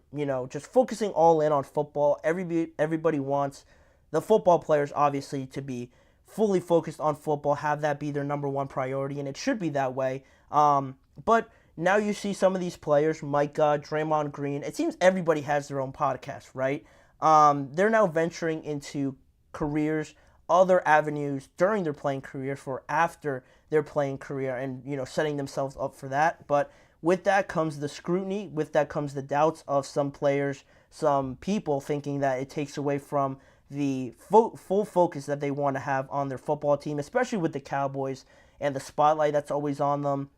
just focusing all in on football. Everybody wants the football players, obviously, to be fully focused on football, have that be their number one priority, and it should be that way. But now you see some of these players, Micah, Draymond Green, it seems everybody has their own podcast, right? They're now venturing into careers, other avenues during their playing career for after their playing career, and setting themselves up for that. But with that comes the scrutiny, with that comes the doubts of some players, some people thinking that it takes away from the full focus that they want to have on their football team, especially with the Cowboys and the spotlight that's always on them.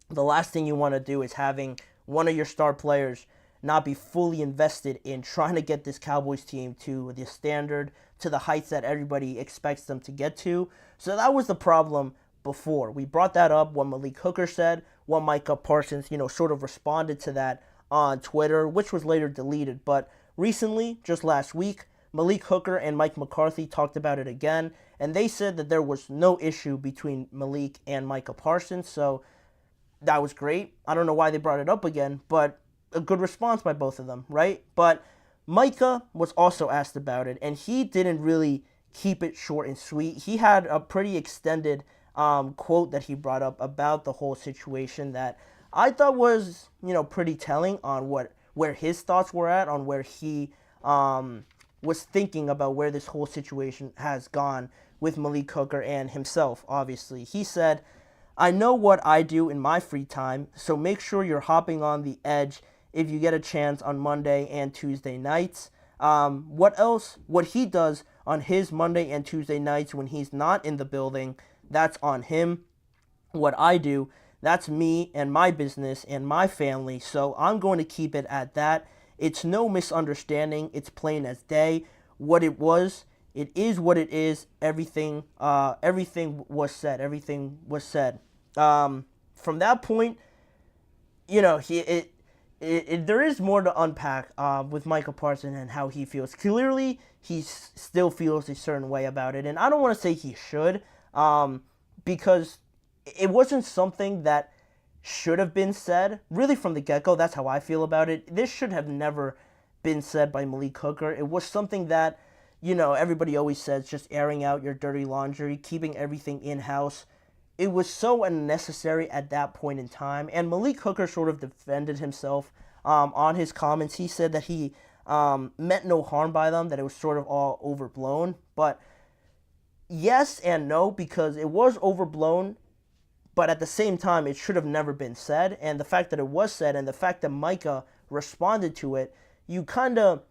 The last thing you want to do is having one of your star players not be fully invested in trying to get this Cowboys team to the standard, to the heights that everybody expects them to get to. So that was the problem before. We brought that up, what Malik Hooker said, what Micah Parsons, sort of responded to that on Twitter, which was later deleted. But recently, just last week, Malik Hooker and Mike McCarthy talked about it again, and they said that there was no issue between Malik and Micah Parsons, so that was great. I don't know why they brought it up again, but a good response by both of them, right? But Micah was also asked about it, and he didn't really keep it short and sweet. He had a pretty extended quote that he brought up about the whole situation that I thought was, pretty telling on where his thoughts were at, on where he was thinking about where this whole situation has gone with Malik Hooker and himself, obviously. He said, "I know what I do in my free time, so make sure you're hopping on the edge if you get a chance on Monday and Tuesday nights." What he does on his Monday and Tuesday nights when he's not in the building, that's on him. What I do, that's me and my business and my family, so I'm going to keep it at that. It's no misunderstanding. It's plain as day. What it was, it is what it is. Everything was said. Everything was said. From that point, there is more to unpack with Micah Parsons and how he feels. Clearly, he still feels a certain way about it, and I don't want to say he should, because it wasn't something that should have been said, really from the get-go. That's how I feel about it. This should have never been said by Malik Hooker. It was something that, everybody always says, just airing out your dirty laundry, keeping everything in-house. It was so unnecessary at that point in time, and Malik Hooker sort of defended himself on his comments. He said that he meant no harm by them, that it was sort of all overblown, but yes and no, because it was overblown, but at the same time, it should have never been said. And the fact that it was said and the fact that Micah responded to it, you kind of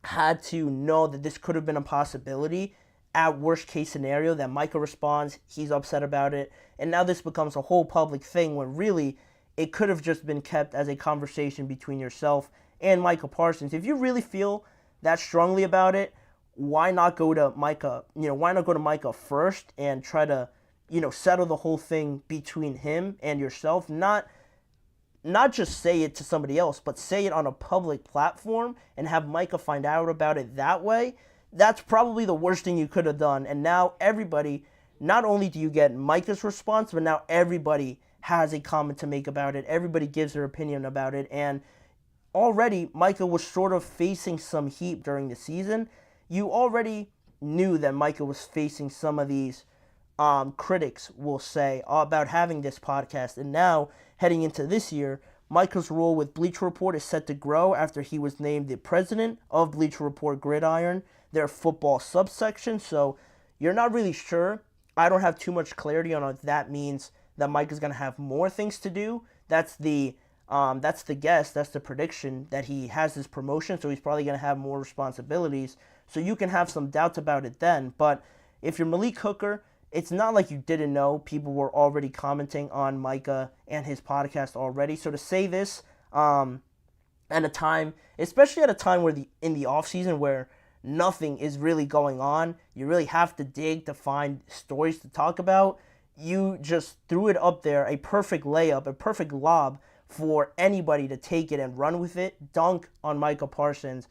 had to know that this could have been a possibility. At worst case scenario, that Micah responds, he's upset about it, and now this becomes a whole public thing when really it could have just been kept as a conversation between yourself and Micah Parsons. If you really feel that strongly about it, why not go to Micah? Why not go to Micah first and try to settle the whole thing between him and yourself, not just say it to somebody else, but say it on a public platform and have Micah find out about it that way. That's probably the worst thing you could have done. And now everybody, not only do you get Micah's response, but now everybody has a comment to make about it. Everybody gives their opinion about it. And already Micah was sort of facing some heat during the season. You already knew that Micah was facing some of these critics will say about having this podcast. And now, heading into this year, Micah's role with Bleacher Report is set to grow after he was named the president of Bleacher Report Gridiron, their football subsection. So you're not really sure. I don't have too much clarity on if that means that Micah's going to have more things to do. That's the guess, that's the prediction, that he has this promotion, so he's probably going to have more responsibilities. So you can have some doubts about it then. But if you're Malik Hooker, it's not like you didn't know. People were already commenting on Micah and his podcast already. So to say this at a time, especially at a time where in the offseason where nothing is really going on, you really have to dig to find stories to talk about, you just threw it up there, a perfect layup, a perfect lob for anybody to take it and run with it, dunk on Micah Parsons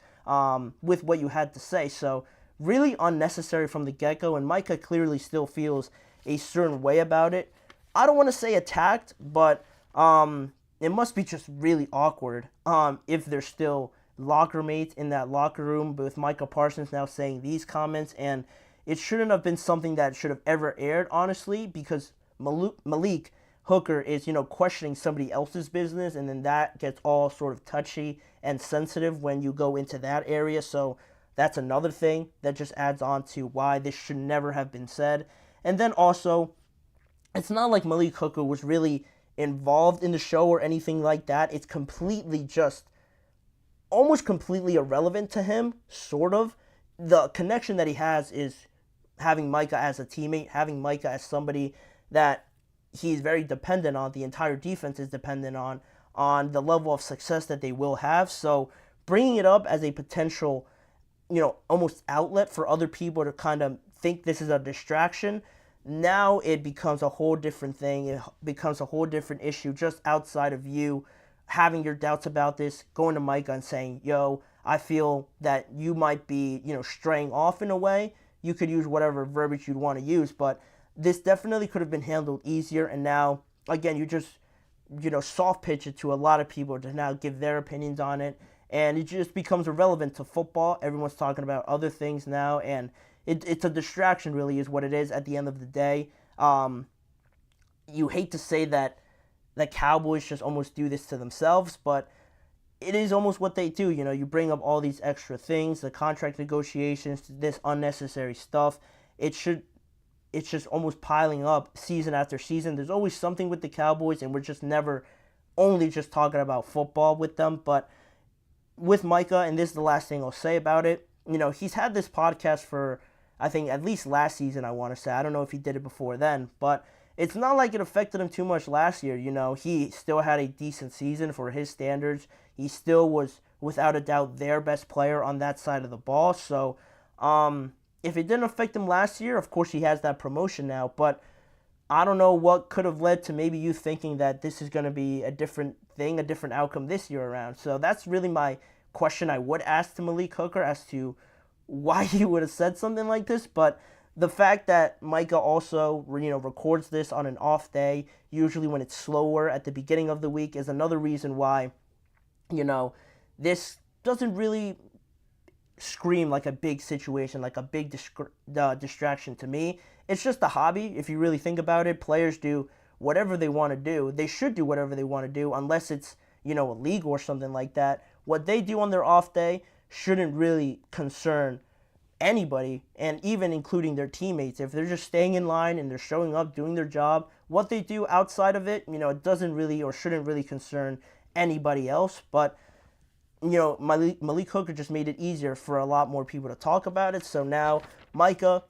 with what you had to say. So really unnecessary from the get-go, and Micah clearly still feels a certain way about it. I don't want to say attacked, but it must be just really awkward if they're still locker mates in that locker room, with Micah Parsons now saying these comments. And it shouldn't have been something that should have ever aired, honestly, because Malik Hooker is, questioning somebody else's business, and then that gets all sort of touchy and sensitive when you go into that area. So that's another thing that just adds on to why this should never have been said. And then also, it's not like Malik Hooker was really involved in the show or anything like that. It's completely just, almost completely irrelevant to him, sort of. The connection that he has is having Micah as a teammate, having Micah as somebody that he's very dependent on. The entire defense is dependent on the level of success that they will have. So bringing it up as a potential, almost outlet for other people to kind of think this is a distraction, now it becomes a whole different thing. It becomes a whole different issue just outside of you having your doubts about this, going to Micah and saying, yo, I feel that you might be, straying off in a way. You could use whatever verbiage you'd want to use, but this definitely could have been handled easier. And now, again, you just, soft pitch it to a lot of people to now give their opinions on it. And it just becomes irrelevant to football. Everyone's talking about other things now, and it's a distraction, really, is what it is at the end of the day. You hate to say that the Cowboys just almost do this to themselves, but it is almost what they do. You bring up all these extra things, the contract negotiations, this unnecessary stuff. It's just almost piling up season after season. There's always something with the Cowboys, and we're just never only just talking about football with them. But with Micah, and this is the last thing I'll say about it, he's had this podcast for, I think, at least last season, I want to say. I don't know if he did it before then, but it's not like it affected him too much last year. He still had a decent season for his standards. He still was, without a doubt, their best player on that side of the ball. So, if it didn't affect him last year, of course he has that promotion now, but I don't know what could have led to maybe you thinking that this is going to be a different thing, a different outcome this year around. So that's really my question I would ask to Malik Hooker as to why he would have said something like this. But the fact that Micah also, records this on an off day, usually when it's slower at the beginning of the week, is another reason why, this doesn't really scream like a big situation, like a big distraction to me. It's just a hobby. If you really think about it, players do whatever they want to do. They should do whatever they want to do, unless it's, a league or something like that. What they do on their off day shouldn't really concern anybody, and even including their teammates. If they're just staying in line and they're showing up, doing their job, what they do outside of it, it doesn't really or shouldn't really concern anybody else. But Malik Hooker just made it easier for a lot more people to talk about it. So now Micah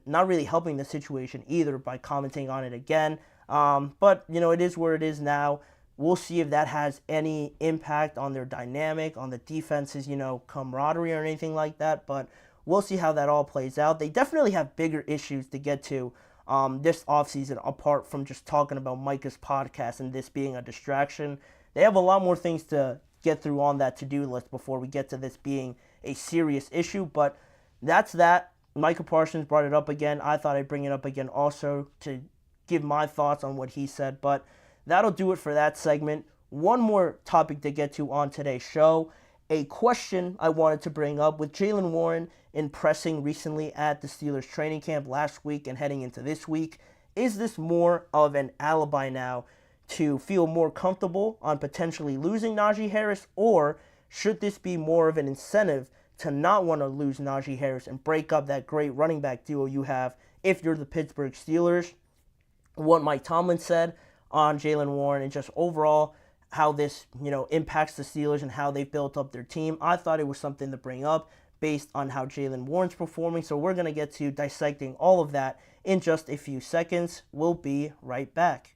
not really helping the situation either by commenting on it again. But it is where it is now. We'll see if that has any impact on their dynamic, on the defense's, camaraderie or anything like that. But we'll see how that all plays out. They definitely have bigger issues to get to this offseason, apart from just talking about Micah's podcast and this being a distraction. They have a lot more things to get through on that to-do list before we get to this being a serious issue. But that's that. Micah Parsons brought it up again. I thought I'd bring it up again also to give my thoughts on what he said. But that'll do it for that segment. One more topic to get to on today's show. A question I wanted to bring up with Jaylen Warren impressing recently at the Steelers training camp last week and heading into this week. Is this more of an alibi now to feel more comfortable on potentially losing Najee Harris, or should this be more of an incentive to not want to lose Najee Harris and break up that great running back duo you have if you're the Pittsburgh Steelers? What Mike Tomlin said on Jaylen Warren and just overall how this, impacts the Steelers and how they've built up their team. I thought it was something to bring up based on how Jaylen Warren's performing. So we're going to get to dissecting all of that in just a few seconds. We'll be right back.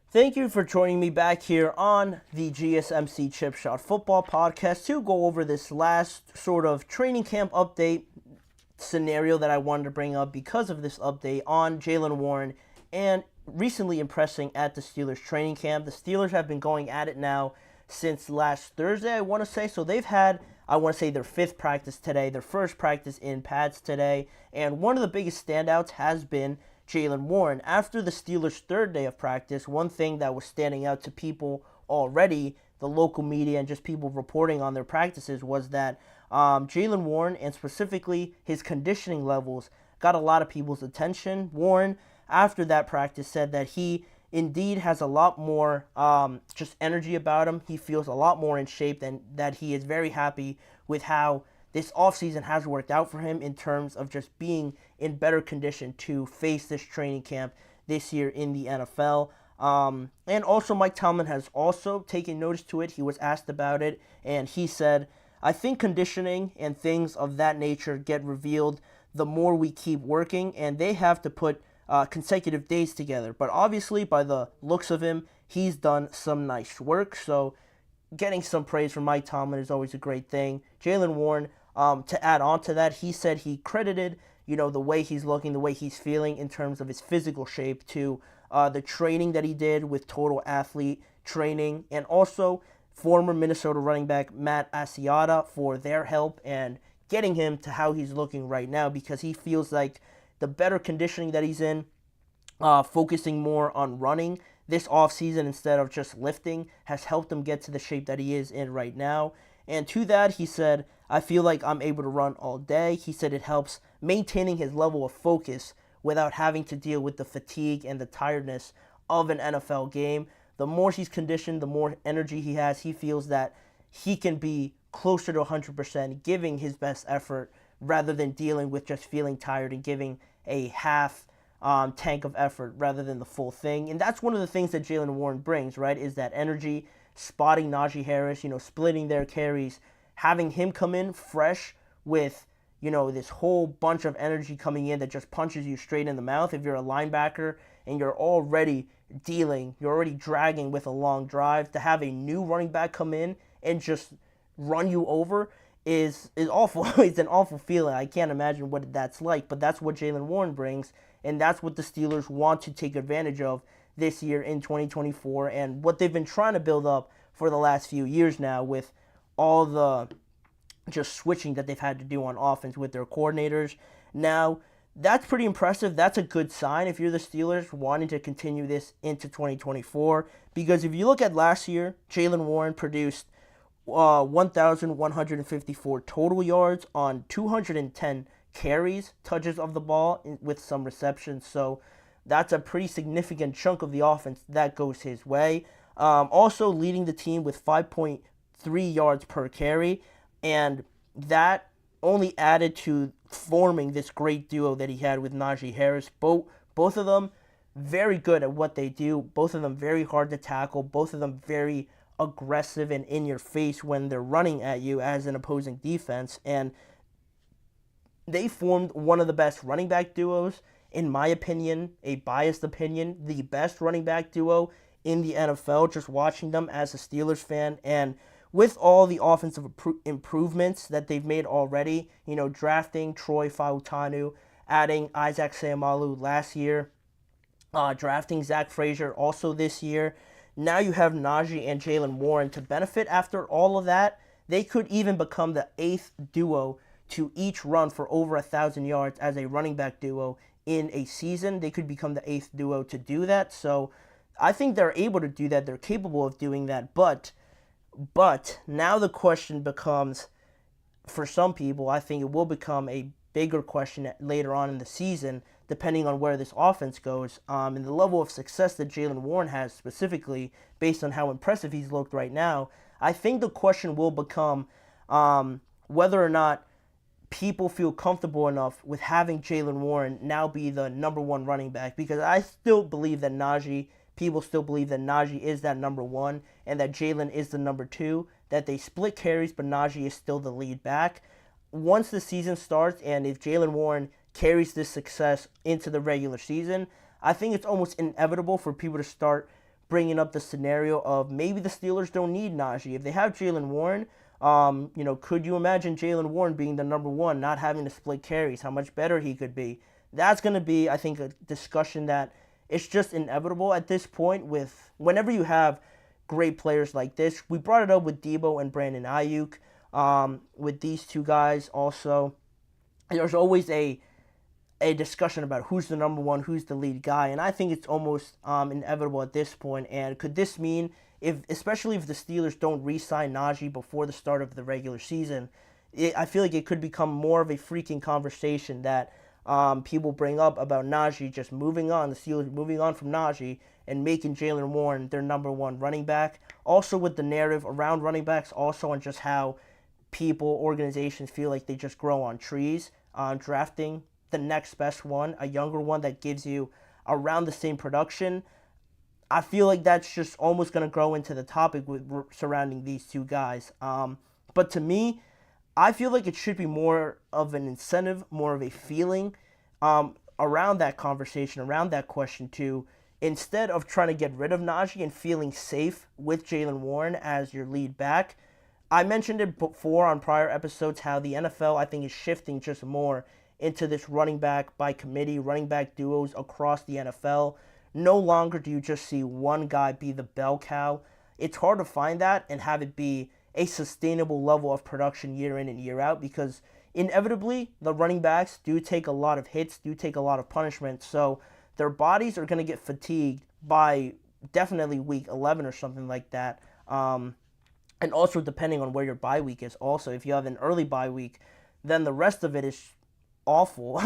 Thank you for joining me back here on the GSMC Chip Shot Football Podcast to go over this last sort of training camp update scenario that I wanted to bring up because of this update on Jaylen Warren and recently impressing at the Steelers training camp. The Steelers have been going at it now since last Thursday, I want to say. So they've had, I want to say, their fifth practice today, their first practice in pads today, and one of the biggest standouts has been Jaylen Warren. After the Steelers' third day of practice, one thing that was standing out to people already, the local media and just people reporting on their practices, was that Jaylen Warren, and specifically his conditioning levels, got a lot of people's attention. Warren, after that practice, said that he indeed has a lot more just energy about him. He feels a lot more in shape, and that he is very happy with how this offseason has worked out for him in terms of just being in better condition to face this training camp this year in the NFL. And also Mike Tomlin has also taken notice to it. He was asked about it, and he said, "I think conditioning and things of that nature get revealed the more we keep working, and they have to put consecutive days together. But obviously, by the looks of him, he's done some nice work." So getting some praise from Mike Tomlin is always a great thing. Jaylen Warren, to add on to that, he said he credited, the way he's looking, the way he's feeling in terms of his physical shape to the training that he did with Total Athlete Training, and also former Minnesota running back Matt Asiata for their help and getting him to how he's looking right now, because he feels like the better conditioning that he's in, focusing more on running this offseason instead of just lifting, has helped him get to the shape that he is in right now. And to that, he said, "I feel like I'm able to run all day." He said it helps maintaining his level of focus without having to deal with the fatigue and the tiredness of an NFL game. The more he's conditioned, the more energy he has. He feels that he can be closer to 100%, giving his best effort rather than dealing with just feeling tired and giving a half tank of effort rather than the full thing. And that's one of the things that Jaylen Warren brings, right, is that energy, spotting Najee Harris, splitting their carries, having him come in fresh with, this whole bunch of energy coming in that just punches you straight in the mouth. If you're a linebacker and you're already dragging with a long drive, to have a new running back come in and just run you over is awful. It's an awful feeling. I can't imagine what that's like, but that's what Jaylen Warren brings, and that's what the Steelers want to take advantage of this year in 2024, and what they've been trying to build up for the last few years now with all the just switching that they've had to do on offense with their coordinators. Now, that's pretty impressive. That's a good sign if you're the Steelers wanting to continue this into 2024, because if you look at last year, Jaylen Warren produced 1,154 total yards on 210 carries, touches of the ball with some receptions. So that's a pretty significant chunk of the offense that goes his way. Also leading the team with 5.3 yards per carry, and that only added to forming this great duo that he had with Najee Harris. Both of them very good at what they do. Both of them very hard to tackle. Both of them very aggressive and in your face when they're running at you as an opposing defense. And they formed one of the best running back duos, in my opinion, a biased opinion, the best running back duo in the NFL, just watching them as a Steelers fan. And with all the offensive improvements that they've made already, drafting Troy Fautanu, adding Isaac Seumalo last year, drafting Zach Frazier also this year. Now you have Najee and Jaylen Warren to benefit. After all of that, they could even become the 8th duo to each run for over 1,000 yards as a running back duo in a season. They could become the 8th duo to do that. So I think they're able to do that. They're capable of doing that. But now the question becomes, for some people, I think it will become a bigger question later on in the season, depending on where this offense goes, and the level of success that Jaylen Warren has specifically, based on how impressive he's looked right now. I think the question will become whether or not people feel comfortable enough with having Jaylen Warren now be the number one running back, because I still believe that people still believe that Najee is that number one and that Jaylen is the number two, that they split carries, but Najee is still the lead back. Once the season starts, and if Jaylen Warren carries this success into the regular season, I think it's almost inevitable for people to start bringing up the scenario of maybe the Steelers don't need Najee. If they have Jaylen Warren, could you imagine Jaylen Warren being the number one, not having to split carries, how much better he could be? That's going to be, I think, a discussion that it's just inevitable at this point with whenever you have great players like this. We brought it up with Debo and Brandon Ayuk. With these two guys also, there's always a discussion about who's the number one, who's the lead guy, and I think it's almost inevitable at this point. And could this mean, especially if the Steelers don't re-sign Najee before the start of the regular season, I feel like it could become more of a freaking conversation that people bring up about Najee just moving on, the Steelers moving on from Najee and making Jaylen Warren their number one running back. Also with the narrative around running backs, also on just how people, organizations feel like they just grow on trees, drafting the next best one, a younger one that gives you around the same production. I feel like that's just almost going to grow into the topic surrounding these two guys. But to me, I feel like it should be more of an incentive, more of a feeling around that conversation, around that question too, instead of trying to get rid of Najee and feeling safe with Jaylen Warren as your lead back. I mentioned it before on prior episodes how the NFL, I think, is shifting just more into this running back by committee, running back duos across the NFL. No longer do you just see one guy be the bell cow. It's hard to find that and have it be a sustainable level of production year in and year out, because inevitably the running backs do take a lot of hits, do take a lot of punishment, so their bodies are going to get fatigued by definitely week 11 or something like that. And also depending on where your bye week is also. If you have an early bye week, then the rest of it is awful.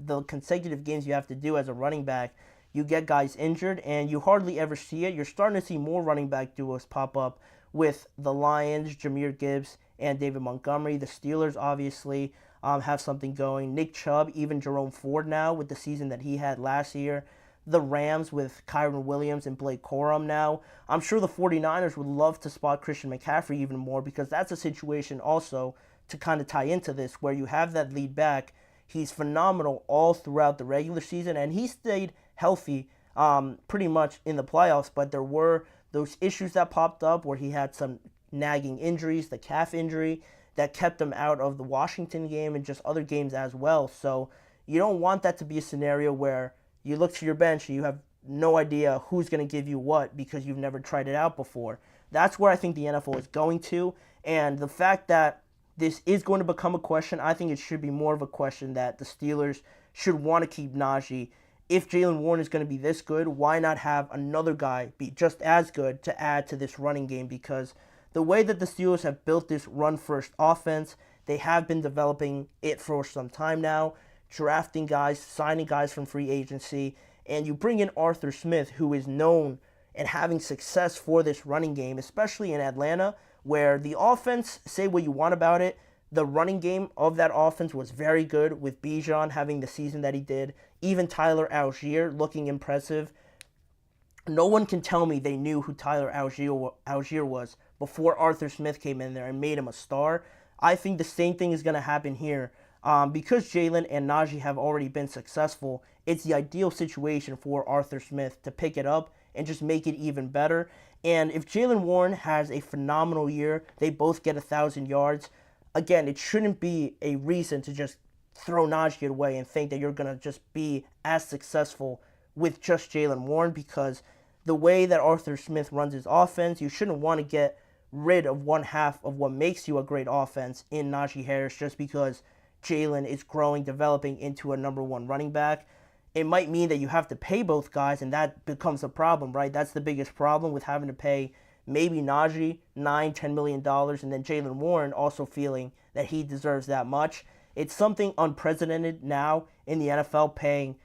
The consecutive games you have to do as a running back, you get guys injured and you hardly ever see it. You're starting to see more running back duos pop up with the Lions, Jahmyr Gibbs, and David Montgomery. The Steelers obviously have something going. Nick Chubb, even Jerome Ford now with the season that he had last year. The Rams with Kyron Williams and Blake Corum now. I'm sure the 49ers would love to spot Christian McCaffrey even more, because that's a situation also to kind of tie into this where you have that lead back. He's phenomenal all throughout the regular season, and he stayed healthy pretty much in the playoffs, but there were those issues that popped up where he had some nagging injuries, the calf injury that kept him out of the Washington game and just other games as well. So you don't want that to be a scenario where you look to your bench and you have no idea who's going to give you what because you've never tried it out before. That's where I think the NFL is going to, and the fact that this is going to become a question, I think it should be more of a question that the Steelers should want to keep Najee. If Jaylen Warren is going to be this good, why not have another guy be just as good to add to this running game? Because the way that the Steelers have built this run-first offense, they have been developing it for some time now, drafting guys, signing guys from free agency, and you bring in Arthur Smith, who is known and having success for this running game, especially in Atlanta, where the offense, say what you want about it, the running game of that offense was very good, with Bijan having the season that he did, even Tyler Algier looking impressive. No one can tell me they knew who Tyler Algier was before Arthur Smith came in there and made him a star. I think the same thing is going to happen here. Because Jaylen and Najee have already been successful, it's the ideal situation for Arthur Smith to pick it up and just make it even better. And if Jaylen Warren has a phenomenal year, they both get 1,000 yards, again, it shouldn't be a reason to just throw Najee away and think that you're going to just be as successful with just Jaylen Warren, because the way that Arthur Smith runs his offense, you shouldn't want to get rid of one half of what makes you a great offense in Najee Harris just because Jaylen is growing, developing into a number one running back. It might mean that you have to pay both guys, and that becomes a problem, right? That's the biggest problem with having to pay maybe Najee $9-10 million, and then Jaylen Warren also feeling that he deserves that much. It's something unprecedented now in the NFL, paying,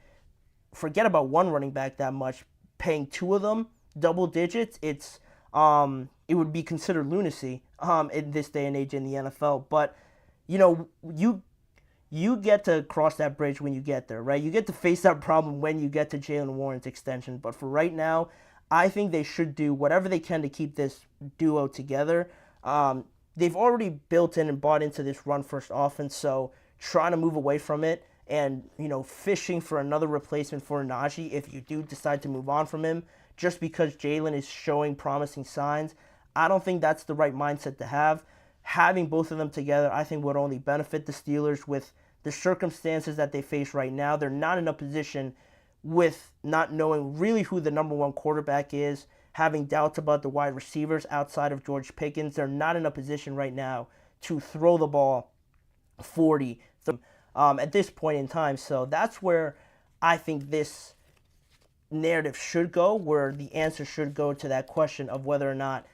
forget about one running back that much, paying two of them double digits. It would be considered lunacy in this day and age in the NFL. But you get to cross that bridge when you get there, right? You get to face that problem when you get to Jaylen Warren's extension. But for right now, I think they should do whatever they can to keep this duo together. They've already built in and bought into this run-first offense, so trying to move away from it and, fishing for another replacement for Najee if you do decide to move on from him just because Jalen is showing promising signs. I don't think that's the right mindset to have. Having both of them together, I think, would only benefit the Steelers with the circumstances that they face right now. They're not in a position with not knowing really who the number one quarterback is, having doubts about the wide receivers outside of George Pickens. They're not in a position right now to throw the ball 40 at this point in time. So that's where I think this narrative should go, where the answer should go to that question of whether or not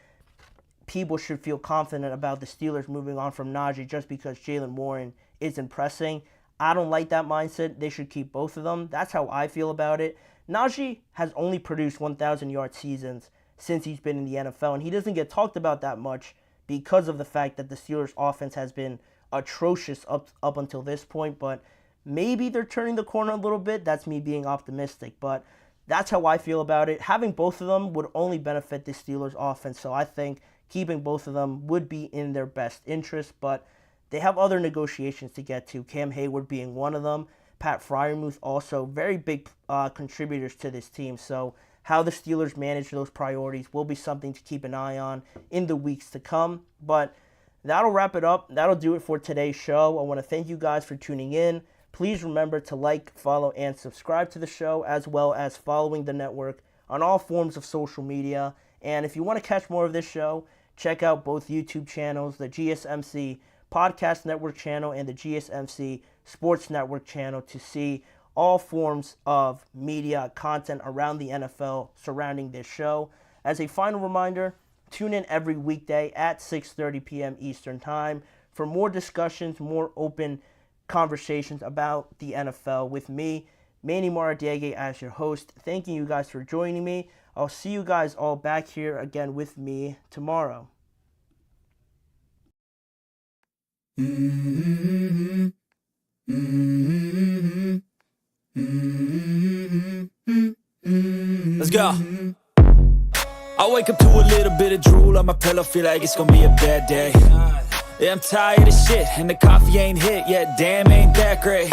people should feel confident about the Steelers moving on from Najee just because Jalen Warren is impressing. I don't like that mindset. They should keep both of them. That's how I feel about it. Najee has only produced 1,000-yard seasons since he's been in the NFL, and he doesn't get talked about that much because of the fact that the Steelers' offense has been atrocious up until this point, but maybe they're turning the corner a little bit. That's me being optimistic, but that's how I feel about it. Having both of them would only benefit the Steelers' offense, so I think keeping both of them would be in their best interest, but they have other negotiations to get to, Cam Hayward being one of them. Pat Freiermuth also very big contributors to this team, so how the Steelers manage those priorities will be something to keep an eye on in the weeks to come. But that'll wrap it up. That'll do it for today's show. I want to thank you guys for tuning in. Please remember to like, follow, and subscribe to the show, as well as following the network on all forms of social media. And if you want to catch more of this show, check out both YouTube channels, the GSMC Podcast Network channel and the GSMC Sports Network channel, to see all forms of media content around the NFL surrounding this show. As a final reminder, tune in every weekday at 6:30 p.m. Eastern Time for more discussions, more open conversations about the NFL with me, Manny Maradiegue, as your host. Thanking you guys for joining me. I'll see you guys all back here again with me tomorrow. Let's go. I wake up to a little bit of drool on my pillow, feel like it's gonna be a bad day. Yeah, I'm tired of shit, and the coffee ain't hit yet, damn, ain't that great.